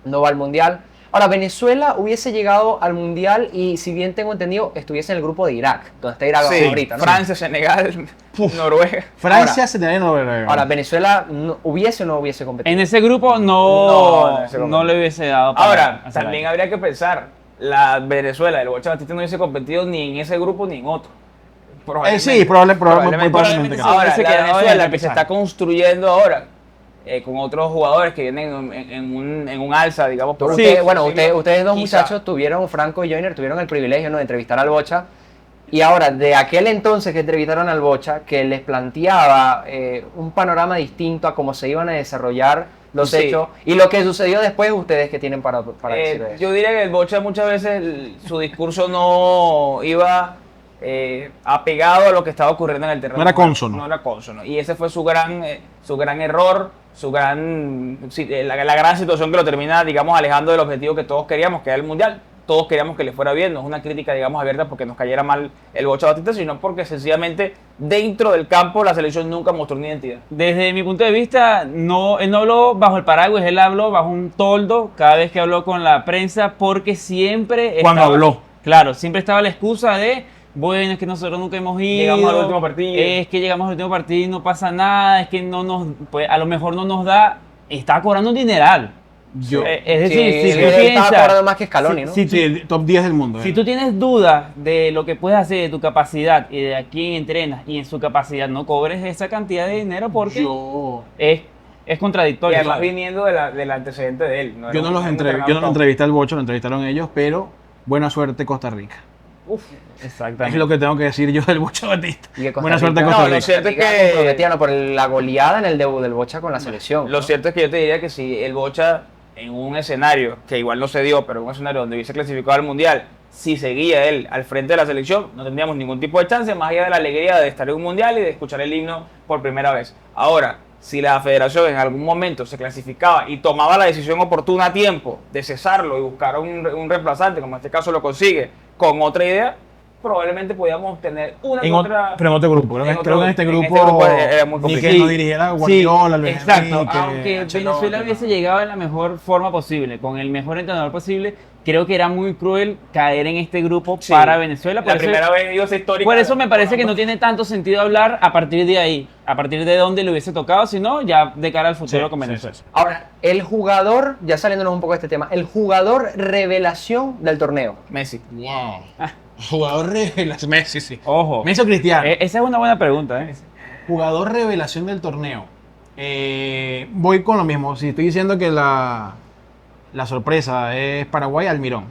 Speaker 1: no va al Mundial. Ahora, Venezuela hubiese llegado al Mundial y, si bien tengo entendido, estuviese en el grupo de Irak, donde está Irak
Speaker 2: Sí,
Speaker 1: ahorita, ¿no?
Speaker 2: Francia, Senegal, Noruega.
Speaker 4: Francia se tenía Noruega.
Speaker 1: Ahora, Venezuela hubiese o no hubiese competido.
Speaker 3: En ese grupo
Speaker 2: No,
Speaker 3: no,
Speaker 2: en ese grupo
Speaker 3: no
Speaker 2: no.
Speaker 3: le hubiese dado para
Speaker 2: Ahora,
Speaker 3: hacer
Speaker 2: también
Speaker 3: algo.
Speaker 2: habría que pensar, la Venezuela, el Bocha Batista no hubiese competido ni en ese grupo ni en otro.
Speaker 4: Sí, probablemente
Speaker 3: Probablemente
Speaker 4: que
Speaker 3: sí.
Speaker 4: no.
Speaker 2: Ahora,
Speaker 3: hubiese
Speaker 2: la
Speaker 3: quedado en
Speaker 2: Venezuela
Speaker 3: el
Speaker 2: que se
Speaker 3: repechaje.
Speaker 2: está construyendo ahora, con otros jugadores que vienen en un alza, digamos. por
Speaker 1: Ustedes-
Speaker 2: un-
Speaker 1: bueno,
Speaker 2: sí,
Speaker 1: ustedes dos
Speaker 2: quizá.
Speaker 1: muchachos tuvieron, Franco y Joyner, tuvieron el privilegio, ¿no?, de entrevistar al Bocha. Y ahora, de aquel entonces que entrevistaron al Bocha, que les planteaba un panorama distinto a cómo se iban a desarrollar los
Speaker 2: Sí.
Speaker 1: hechos y lo que sucedió después, ustedes que tienen para decir de eso.
Speaker 2: Yo diría que el Bocha muchas veces su discurso no iba apegado a lo que estaba ocurriendo en el terreno.
Speaker 4: No era cónsono.
Speaker 2: No era cónsono. Y ese fue su gran error, la gran situación que lo termina, digamos, alejando del objetivo que todos queríamos, que era el Mundial. Todos queríamos que le fuera bien. No es una crítica, digamos, abierta porque nos cayera mal el Bocha Batista, sino porque sencillamente dentro del campo la selección nunca mostró una identidad.
Speaker 3: Desde mi punto de vista, no, él no habló bajo el paraguas, él habló bajo un toldo cada vez que habló con la prensa, porque siempre
Speaker 4: Cuando habló.
Speaker 3: Claro, siempre estaba la excusa de, bueno, es que nosotros nunca hemos ido.
Speaker 2: Llegamos al último partido.
Speaker 3: Es que llegamos al último partido y no pasa nada, es que pues, a lo mejor no nos da. Está cobrando un dineral.
Speaker 4: Yo,
Speaker 3: Es decir,
Speaker 1: Sí,
Speaker 3: si
Speaker 1: él
Speaker 3: tú
Speaker 1: estaba
Speaker 3: piensas.
Speaker 1: cobrando más que Scaloni, ¿no?
Speaker 3: si
Speaker 4: sí, el top 10 del mundo.
Speaker 3: Si tú tienes dudas de lo que puedes hacer, de tu capacidad y de a quién entrenas y en su capacidad, no cobres esa cantidad de dinero porque es
Speaker 2: Y
Speaker 3: contradictorio.
Speaker 2: además
Speaker 3: ¿sabes?
Speaker 2: viniendo del antecedente de él.
Speaker 4: Yo no los entrevisté al Bocho, lo entrevistaron ellos, pero buena suerte Costa Rica. Es
Speaker 3: Exactamente.
Speaker 4: lo que tengo que decir yo del Bocho Batista.
Speaker 1: Y que Costa
Speaker 4: Buena suerte
Speaker 1: Rica-
Speaker 4: Costa
Speaker 2: No, lo
Speaker 4: Rica.
Speaker 2: cierto es
Speaker 1: Rica
Speaker 2: que-
Speaker 1: comprometida, por la goleada en el debut del Bocha con la selección.
Speaker 2: Lo
Speaker 1: ¿no?
Speaker 2: cierto es que yo te diría que si el Bocha en un escenario, que igual no se dio, pero en un escenario donde hubiese clasificado al Mundial, si seguía él al frente de la selección, no tendríamos ningún tipo de chance, más allá de la alegría de estar en un Mundial y de escuchar el himno por primera vez. Ahora, si la federación en algún momento se clasificaba y tomaba la decisión oportuna a tiempo de cesarlo y buscar un reemplazante, como en este caso lo consigue, con otra idea, probablemente podíamos tener una
Speaker 4: En
Speaker 2: contra...
Speaker 4: pero en otro grupo. Creo,
Speaker 2: en
Speaker 4: que-
Speaker 2: otro-
Speaker 4: creo que en este
Speaker 2: en
Speaker 4: grupo,
Speaker 2: este grupo era muy
Speaker 4: ni
Speaker 2: complicado.
Speaker 4: que no dirigiera Guardiola, Luis
Speaker 3: Exacto,
Speaker 4: Enrique,
Speaker 3: aunque
Speaker 4: Ancelotti,
Speaker 3: Venezuela
Speaker 4: ¿no?
Speaker 3: hubiese llegado en la mejor forma posible, con el mejor entrenador posible, creo que era muy cruel caer en este grupo
Speaker 2: Sí,
Speaker 3: para Venezuela.
Speaker 2: La primera vez dio esa histórica.
Speaker 3: Por eso me parece que no tiene tanto sentido hablar a partir de ahí, a partir de dónde le hubiese tocado, sino ya de cara al futuro
Speaker 4: Sí,
Speaker 3: con
Speaker 4: sí,
Speaker 3: Venezuela.
Speaker 4: sí.
Speaker 1: Ahora, el jugador, ya saliéndonos un poco de este tema, el jugador revelación del torneo.
Speaker 2: Messi.
Speaker 4: Wow. Jugador revelación. Messi, sí.
Speaker 3: Ojo,
Speaker 4: Messi o Cristiano.
Speaker 3: esa es una buena pregunta.
Speaker 4: Jugador revelación del torneo. Voy con lo mismo. Si estoy diciendo que la sorpresa es Paraguay, Almirón.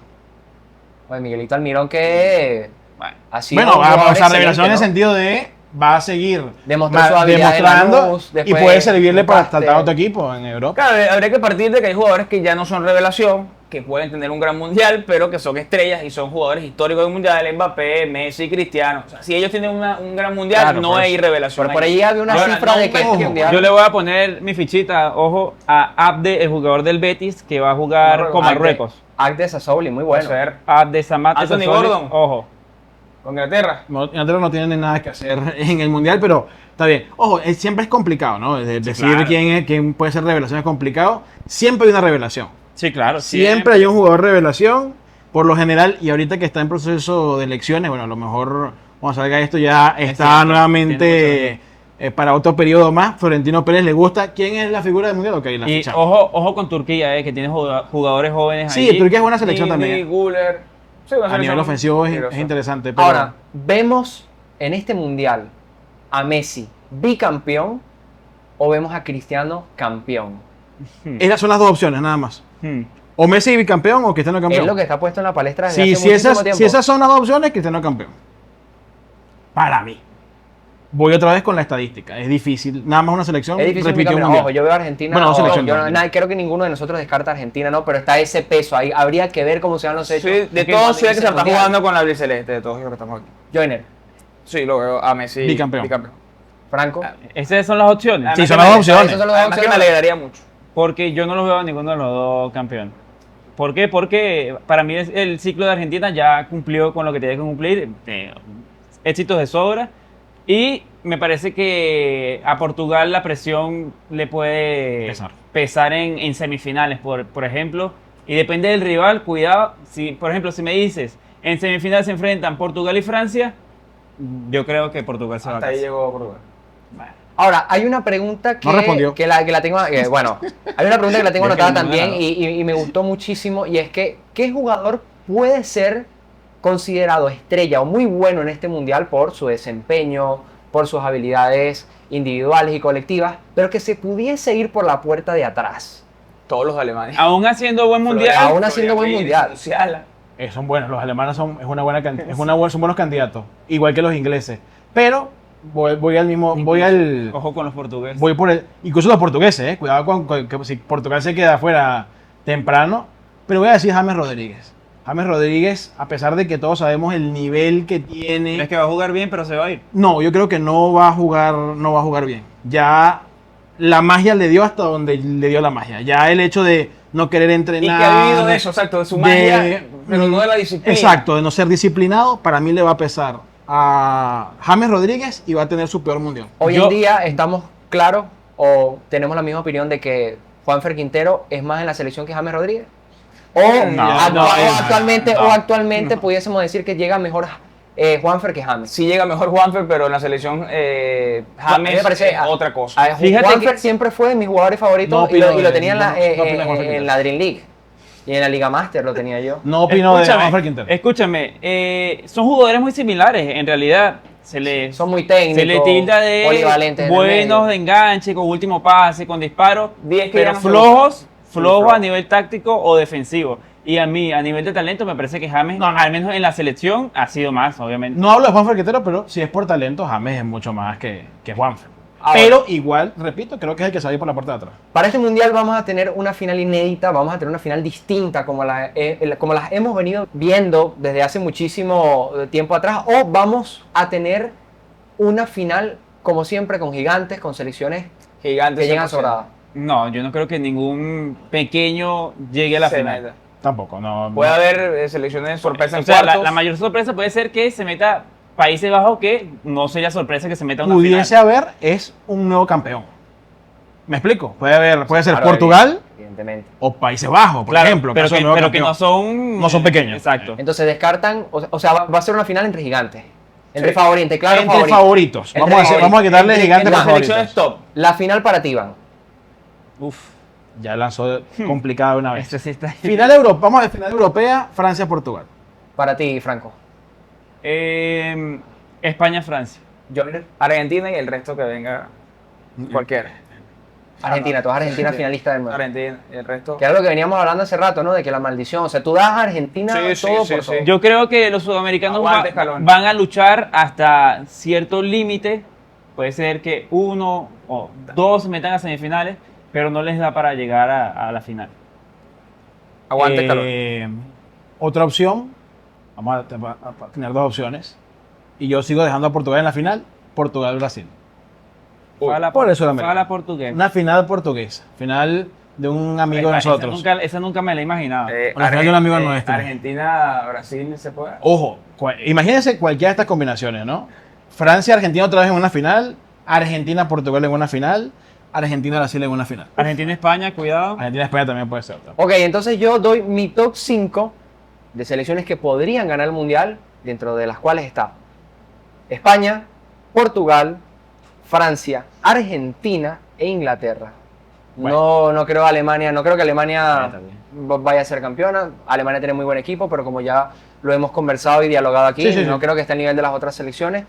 Speaker 1: Oye, Miguelito Almirón que
Speaker 3: Bueno,
Speaker 1: ha sido
Speaker 4: Bueno,
Speaker 1: un jugador
Speaker 4: o sea, revelación en el
Speaker 1: excelente, ¿no?
Speaker 4: sentido de va a seguir
Speaker 1: Demostró su habilidad en
Speaker 4: demostrando
Speaker 1: Lanús,
Speaker 4: y
Speaker 1: después
Speaker 4: puede servirle para
Speaker 1: Newcastle.
Speaker 4: tratar a otro equipo en Europa.
Speaker 2: Claro, habría que partir de que hay jugadores que ya no son revelación, que pueden tener un gran mundial, pero que son estrellas y son jugadores históricos del mundial, Mbappé, Messi, Cristiano. O sea, si ellos tienen un gran mundial,
Speaker 1: Claro,
Speaker 2: no
Speaker 1: por
Speaker 2: hay
Speaker 1: eso.
Speaker 2: revelación.
Speaker 1: Por ahí había una
Speaker 2: Ahora,
Speaker 1: cifra
Speaker 2: no
Speaker 1: de que
Speaker 2: me-
Speaker 1: este mundial-
Speaker 3: yo le voy a poner mi fichita, ojo, a Abde, el jugador del Betis, que va a jugar con Marruecos.
Speaker 1: Agde Sassouli, muy
Speaker 2: Puede
Speaker 1: bueno.
Speaker 2: ser.
Speaker 3: Abde Samate
Speaker 2: Anthony
Speaker 3: Sassoli,
Speaker 2: Gordon.
Speaker 3: ojo.
Speaker 2: Con Inglaterra.
Speaker 4: Inglaterra no tiene nada que hacer en el mundial, pero está bien. Ojo, siempre es complicado, ¿no? Decir
Speaker 3: claro.
Speaker 4: quién puede ser revelación es complicado. Siempre hay una revelación.
Speaker 3: Sí, claro.
Speaker 4: Siempre hay un jugador revelación, por lo general, y ahorita que está en proceso de elecciones, bueno, a lo mejor cuando salga esto ya está
Speaker 3: cierto,
Speaker 4: nuevamente para otro periodo más. Florentino Pérez le gusta. ¿Quién es la figura del mundial? Ok, la
Speaker 3: Y
Speaker 4: fichamos.
Speaker 3: ojo con Turquía, que tiene jugadores jóvenes
Speaker 4: Sí,
Speaker 3: ahí.
Speaker 4: Turquía es buena selección
Speaker 2: Dini,
Speaker 4: también.
Speaker 2: Guller. Sí, una
Speaker 4: A nivel
Speaker 2: selección
Speaker 4: ofensivo es
Speaker 2: peligrosa.
Speaker 4: interesante. Pero
Speaker 1: Ahora, vemos en este mundial a Messi bicampeón o vemos a Cristiano campeón.
Speaker 4: esas son las dos opciones, nada más.
Speaker 3: Hmm.
Speaker 4: O Messi bicampeón o Cristiano campeón.
Speaker 1: Es lo que está puesto en la palestra desde
Speaker 4: Sí,
Speaker 1: hace
Speaker 4: si
Speaker 1: muchísimo
Speaker 4: esas,
Speaker 1: tiempo.
Speaker 4: si esas son las dos opciones, Cristiano campeón. Para mí. Voy otra vez con la estadística. Es difícil. Nada más una selección.
Speaker 1: Es difícil
Speaker 4: repitió un
Speaker 1: bicampeón.
Speaker 4: mundial.
Speaker 1: Ojo, yo veo a Argentina.
Speaker 4: Bueno, dos
Speaker 1: ojo,
Speaker 4: selecciones,
Speaker 1: yo
Speaker 4: también.
Speaker 1: creo que ninguno de nosotros descarta a Argentina, ¿no? Pero está ese peso ahí. Habría que ver cómo se van los hechos.
Speaker 2: Sí, de
Speaker 1: Que
Speaker 2: todos
Speaker 1: cuando
Speaker 2: sí que se
Speaker 1: inicie el
Speaker 2: está
Speaker 1: mundial.
Speaker 2: jugando con la albiceleste, de todos los que estamos aquí.
Speaker 1: Joyner,
Speaker 2: Sí, lo veo a Messi
Speaker 4: Bicampeón.
Speaker 1: Franco.
Speaker 3: Esas son las opciones.
Speaker 4: Sí,
Speaker 2: Además
Speaker 4: son
Speaker 2: que
Speaker 4: las dos
Speaker 2: me-
Speaker 4: opciones.
Speaker 1: Esas son las dos
Speaker 2: Además que me
Speaker 1: opciones.
Speaker 2: alegraría mucho.
Speaker 3: Porque yo no los veo a ninguno de los dos campeón. ¿Por qué? Porque para mí el ciclo de Argentina ya cumplió con lo que tenía que cumplir. Éxitos de sobra. Y me parece que a Portugal la presión le puede pesar en semifinales, por ejemplo. Y depende del rival, cuidado. Si, por ejemplo, si me dices, en semifinales se enfrentan Portugal y Francia, yo creo que Portugal se va a
Speaker 2: Hasta ahí
Speaker 3: casa.
Speaker 2: llegó Portugal.
Speaker 1: Ahora, hay una pregunta que,
Speaker 4: No respondió.
Speaker 1: que la tengo, bueno, hay una pregunta que la tengo
Speaker 3: Es que
Speaker 1: anotada
Speaker 3: no
Speaker 1: también
Speaker 3: era.
Speaker 1: y me gustó muchísimo y es que, ¿qué jugador puede ser considerado estrella o muy bueno en este mundial por su desempeño, por sus habilidades individuales y colectivas, pero que se pudiese ir por la puerta de atrás?
Speaker 2: Todos los alemanes.
Speaker 3: Aún haciendo buen mundial.
Speaker 1: Aún haciendo buen mundial.
Speaker 2: Musiala.
Speaker 4: Son buenos. Los alemanes son buenos candidatos. Igual que los ingleses. Pero voy al mismo.
Speaker 3: Ojo con los portugueses.
Speaker 4: Voy por incluso los portugueses, Cuidado con que si Portugal se queda afuera temprano. Pero voy a decir James Rodríguez. James Rodríguez, a pesar de que todos sabemos el nivel que tiene.
Speaker 3: Es que va a jugar bien, pero se va a ir.
Speaker 4: No, yo creo que no va a jugar bien. Ya la magia le dio hasta donde le dio la magia. Ya el hecho de no querer
Speaker 2: Y
Speaker 4: entrenar.
Speaker 2: que ha vivido de eso, exacto, de su magia, pero no de la disciplina.
Speaker 4: Exacto, de no ser disciplinado, para mí le va a pesar a James Rodríguez y va a tener su peor mundial.
Speaker 1: Hoy
Speaker 3: Yo-
Speaker 1: en día estamos claros o tenemos la misma opinión de que Juanfer Quintero es más en la selección que James Rodríguez. O, actualmente pudiésemos decir que llega mejor Juanfer que James.
Speaker 2: Sí llega mejor Juanfer, pero en la selección
Speaker 1: A mí
Speaker 2: James
Speaker 1: me parece
Speaker 2: es otra cosa.
Speaker 3: Fíjate
Speaker 1: Juanfer
Speaker 3: que-
Speaker 1: siempre fue de mis jugadores favoritos
Speaker 4: No
Speaker 1: y
Speaker 4: opino
Speaker 1: lo
Speaker 4: de-
Speaker 1: tenía en la,
Speaker 4: no opino de Juanfer
Speaker 1: en
Speaker 4: Quintero.
Speaker 1: la Dream League. Y en la Liga Master lo tenía yo.
Speaker 4: No opino de
Speaker 3: Escúchame,
Speaker 4: Juanfer Quintero.
Speaker 3: escúchame, son jugadores muy similares, en realidad.
Speaker 1: Son muy técnicos,
Speaker 3: Se le tilda de
Speaker 1: polivalentes en el
Speaker 3: buenos
Speaker 1: medio.
Speaker 3: de enganche, con último pase, con disparo,
Speaker 2: 10 que
Speaker 3: pero
Speaker 2: ya no se
Speaker 3: flojos
Speaker 2: flojo.
Speaker 3: a nivel táctico o defensivo. Y a mí, a nivel de talento, me parece que James, al menos en la selección, ha sido más, obviamente.
Speaker 4: No hablo de Juanfer Quintero, pero si es por talento, James es mucho más que Juanfer.
Speaker 1: Ahora,
Speaker 4: Pero igual, repito, creo que es el que sale por la puerta de atrás.
Speaker 1: para este mundial vamos a tener una final inédita, vamos a tener una final distinta como como las hemos venido viendo desde hace muchísimo tiempo atrás, o vamos a tener una final como siempre con gigantes, con selecciones
Speaker 2: Gigantes
Speaker 1: que llegan
Speaker 2: 100%.
Speaker 1: sobradas.
Speaker 3: No, yo no creo que ningún pequeño llegue a la
Speaker 2: Se
Speaker 3: final.
Speaker 2: meta.
Speaker 4: Tampoco, no.
Speaker 2: Puede
Speaker 4: no.
Speaker 2: haber selecciones sorpresa en
Speaker 3: O sea,
Speaker 2: cuartos.
Speaker 3: la mayor sorpresa puede ser que se meta Países Bajos, que no sería sorpresa que se meta a una
Speaker 4: Pudiese
Speaker 3: final.
Speaker 4: haber, es un nuevo campeón. ¿Me explico? Puede ser
Speaker 1: Claro,
Speaker 4: Portugal
Speaker 1: Evidentemente.
Speaker 4: o Países Bajos, por
Speaker 3: Claro,
Speaker 4: ejemplo.
Speaker 3: pero,
Speaker 4: caso de
Speaker 3: que,
Speaker 4: nuevo
Speaker 3: pero que
Speaker 4: campeón.
Speaker 3: no son
Speaker 4: pequeños.
Speaker 3: Exacto.
Speaker 1: Entonces descartan, o sea, va a ser una final entre gigantes. Entre
Speaker 2: Sí.
Speaker 1: favoritos, claro,
Speaker 4: Entre favoritos.
Speaker 1: Entre
Speaker 4: Vamos a quitarle
Speaker 2: Entre
Speaker 4: gigantes
Speaker 2: las
Speaker 4: por favoritos.
Speaker 2: selecciones top.
Speaker 1: La final para ti, Iván.
Speaker 3: Uf,
Speaker 4: Ya lanzó complicada de una vez.
Speaker 3: esto sí está.
Speaker 4: Final Europa, vamos a ver, final europea, Francia-Portugal.
Speaker 1: Para ti, Franco.
Speaker 3: España-Francia.
Speaker 1: Joyner.
Speaker 2: Argentina y el resto que venga cualquiera.
Speaker 1: Argentina, tú vas a Argentina
Speaker 2: Sí.
Speaker 1: finalista del mundo.
Speaker 2: Argentina, y el resto.
Speaker 1: Que era lo que veníamos hablando hace rato, ¿no? De que la maldición, o sea, tú das a Argentina
Speaker 2: Sí, sí,
Speaker 1: todo
Speaker 2: sí,
Speaker 1: por
Speaker 2: sí.
Speaker 1: todo.
Speaker 3: Yo creo que los sudamericanos
Speaker 2: Aguante, Scaloni.
Speaker 3: van a luchar hasta cierto límite. Puede ser que uno o dos se metan a semifinales, pero no les da para llegar a la final.
Speaker 2: Aguante, calor.
Speaker 4: Otra opción, vamos a tener dos opciones. Y yo sigo dejando a Portugal en la final, Portugal-Brasil. por eso la
Speaker 3: Fala portugués.
Speaker 4: Una final portuguesa, final de un amigo de nosotros.
Speaker 3: Esa nunca me la he imaginado.
Speaker 4: Una final de un amigo nuestro.
Speaker 2: Argentina, Brasil, se puede.
Speaker 4: Ojo, imagínense cualquiera de estas combinaciones, ¿no? Francia-Argentina otra vez en una final, Argentina-Portugal en una final, Argentina-Brasil en una final.
Speaker 3: Argentina-España, cuidado.
Speaker 4: Argentina-España también puede ser otra.
Speaker 1: Ok, entonces yo doy mi top 5 de selecciones que podrían ganar el Mundial, dentro de las cuales está España, Portugal, Francia, Argentina e Inglaterra. No creo Alemania, no creo que Alemania vaya a ser campeona. Alemania tiene muy buen equipo, pero como ya lo hemos conversado y dialogado aquí, no creo que esté al nivel de las otras selecciones.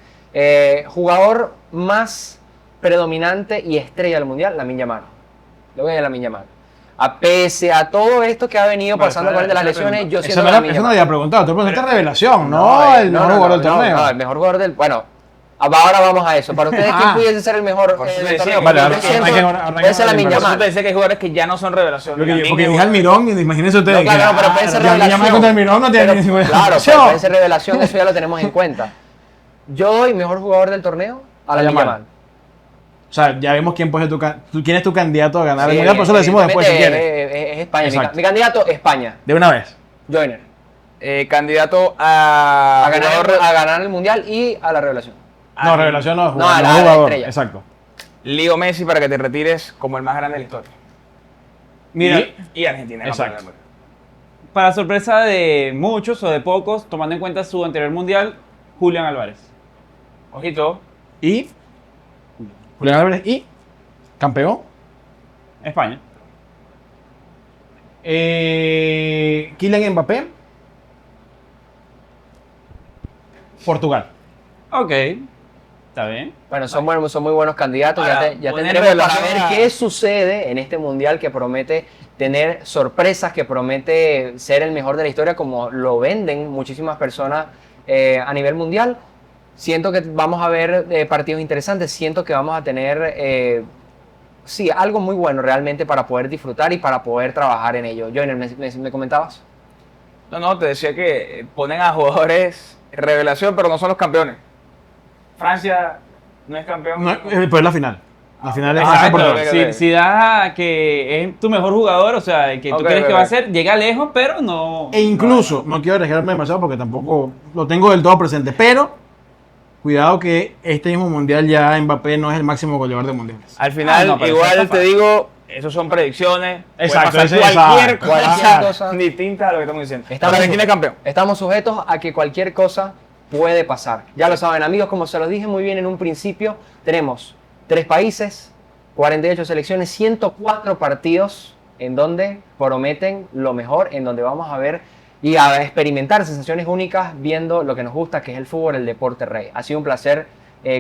Speaker 1: Jugador más predominante y estrella del Mundial, Lamine Yamal. Le voy a Lamine Yamal. Pese a todo esto que ha venido pasando con el de las lesiones, yo siento
Speaker 4: Eso no había preguntado, tú preguntaste revelación, el mejor jugador del torneo.
Speaker 1: No, el mejor jugador del... Bueno, ahora vamos a eso. Para ustedes, ¿quién pudiese ser el mejor del torneo?
Speaker 4: Vale,
Speaker 1: Porque yo siento, puede ser Lamine
Speaker 2: Por eso
Speaker 1: Yamal.
Speaker 2: te decía que hay jugadores que ya no son revelación.
Speaker 4: Porque dije Almirón, y imagínense ustedes.
Speaker 1: No, claro, pero puede ser revelación.
Speaker 4: contra Almirón no tiene ninguna
Speaker 1: Claro,
Speaker 4: revelación.
Speaker 1: puede ser revelación, eso ya lo tenemos en cuenta. Yo doy mejor jugador del torneo a Lamine
Speaker 4: Yamal.
Speaker 1: Yamal.
Speaker 4: O sea, ya vemos quién puede ser quién es tu candidato a ganar
Speaker 1: Sí,
Speaker 4: el mundial, por eso lo decimos después si
Speaker 1: evidentemente,
Speaker 4: quieres.
Speaker 1: Es España.
Speaker 4: Exacto.
Speaker 1: Mi candidato, España.
Speaker 4: De una vez.
Speaker 1: Joyner.
Speaker 2: Candidato a,
Speaker 1: A ganar el mundial y a la revelación.
Speaker 4: No, revelación no,
Speaker 1: No, a la
Speaker 4: jugador.
Speaker 1: estrella.
Speaker 4: Exacto.
Speaker 2: Leo Messi para que te retires como el más grande de la historia.
Speaker 3: Mira,
Speaker 2: Y Argentina.
Speaker 4: Exacto.
Speaker 3: para sorpresa de muchos o de pocos, tomando en cuenta su anterior mundial, Julián Álvarez.
Speaker 2: Ojito.
Speaker 4: Y Julián Álvarez y campeón.
Speaker 3: España.
Speaker 4: Kylian Mbappé. Portugal.
Speaker 3: Ok, está bien.
Speaker 1: Bueno, son muy buenos candidatos.
Speaker 2: Para
Speaker 1: Ya
Speaker 2: poner
Speaker 1: tendremos para
Speaker 2: relación
Speaker 1: ver
Speaker 2: a-
Speaker 1: qué sucede en este mundial que promete tener sorpresas, que promete ser el mejor de la historia, como lo venden muchísimas personas a nivel mundial. Siento que vamos a ver partidos interesantes. Siento que vamos a tener sí, algo muy bueno realmente para poder disfrutar y para poder trabajar en ello. Joiner, ¿me comentabas?
Speaker 2: No, te decía que ponen a jugadores revelación, pero no son los campeones. Francia no es campeón.
Speaker 4: No, pero es la final. La final es
Speaker 2: Ah,
Speaker 4: Francia-Portugal.
Speaker 2: ok.
Speaker 3: Si da que es tu mejor jugador, o sea, que tú
Speaker 2: Ok,
Speaker 3: crees
Speaker 2: ok,
Speaker 3: que va a
Speaker 2: ok.
Speaker 3: ser, llega lejos, pero no.
Speaker 4: E incluso, no quiero arriesgarme demasiado porque tampoco lo tengo del todo presente, pero cuidado que este mismo mundial ya Mbappé no es el máximo goleador de mundiales.
Speaker 2: Al final,
Speaker 3: no, pero eso
Speaker 2: igual
Speaker 3: está
Speaker 2: te digo, esos son predicciones.
Speaker 4: Exacto,
Speaker 2: Puede
Speaker 4: ese-
Speaker 2: pasar cualquier
Speaker 4: exacto.
Speaker 2: cosa
Speaker 1: Cualquier cosa.
Speaker 2: distinta a lo que estamos diciendo.
Speaker 1: Estamos-
Speaker 2: Argentina es campeón.
Speaker 1: Estamos sujetos a que cualquier cosa puede pasar. Ya lo saben, amigos, como se los dije muy bien en un principio, tenemos 3 países, 48 selecciones, 104 partidos en donde prometen lo mejor, en donde vamos a ver y a experimentar sensaciones únicas viendo lo que nos gusta, que es el fútbol, el deporte rey. Ha sido un placer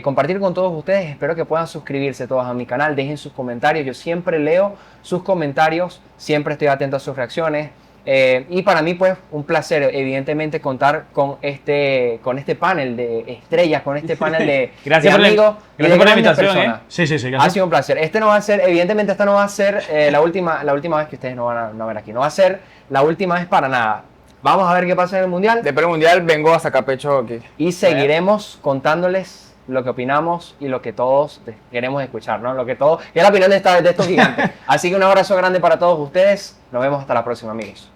Speaker 1: compartir con todos ustedes. Espero que puedan suscribirse todos a mi canal, dejen sus comentarios. Yo siempre leo sus comentarios, siempre estoy atento a sus reacciones. Y para mí, pues, un placer, evidentemente, contar con este panel de estrellas, con este panel de,
Speaker 3: Gracias
Speaker 1: de
Speaker 3: por la-
Speaker 1: amigos. y de
Speaker 3: gracias por la
Speaker 1: grandes
Speaker 3: invitación,
Speaker 1: personas.
Speaker 4: Sí, sí, sí.
Speaker 1: Ha sido un placer. Este no va a ser, evidentemente, esta no va a ser la última vez que ustedes no van a ver aquí. No va a ser la última vez para nada. Vamos a ver qué pasa en el Mundial
Speaker 2: Después del mundial vengo a sacar pecho aquí.
Speaker 1: y seguiremos contándoles lo que opinamos y lo que todos queremos escuchar, ¿no? Lo que todos, que es la opinión de estos gigantes. Así que un abrazo grande para todos ustedes. Nos vemos hasta la próxima, amigos.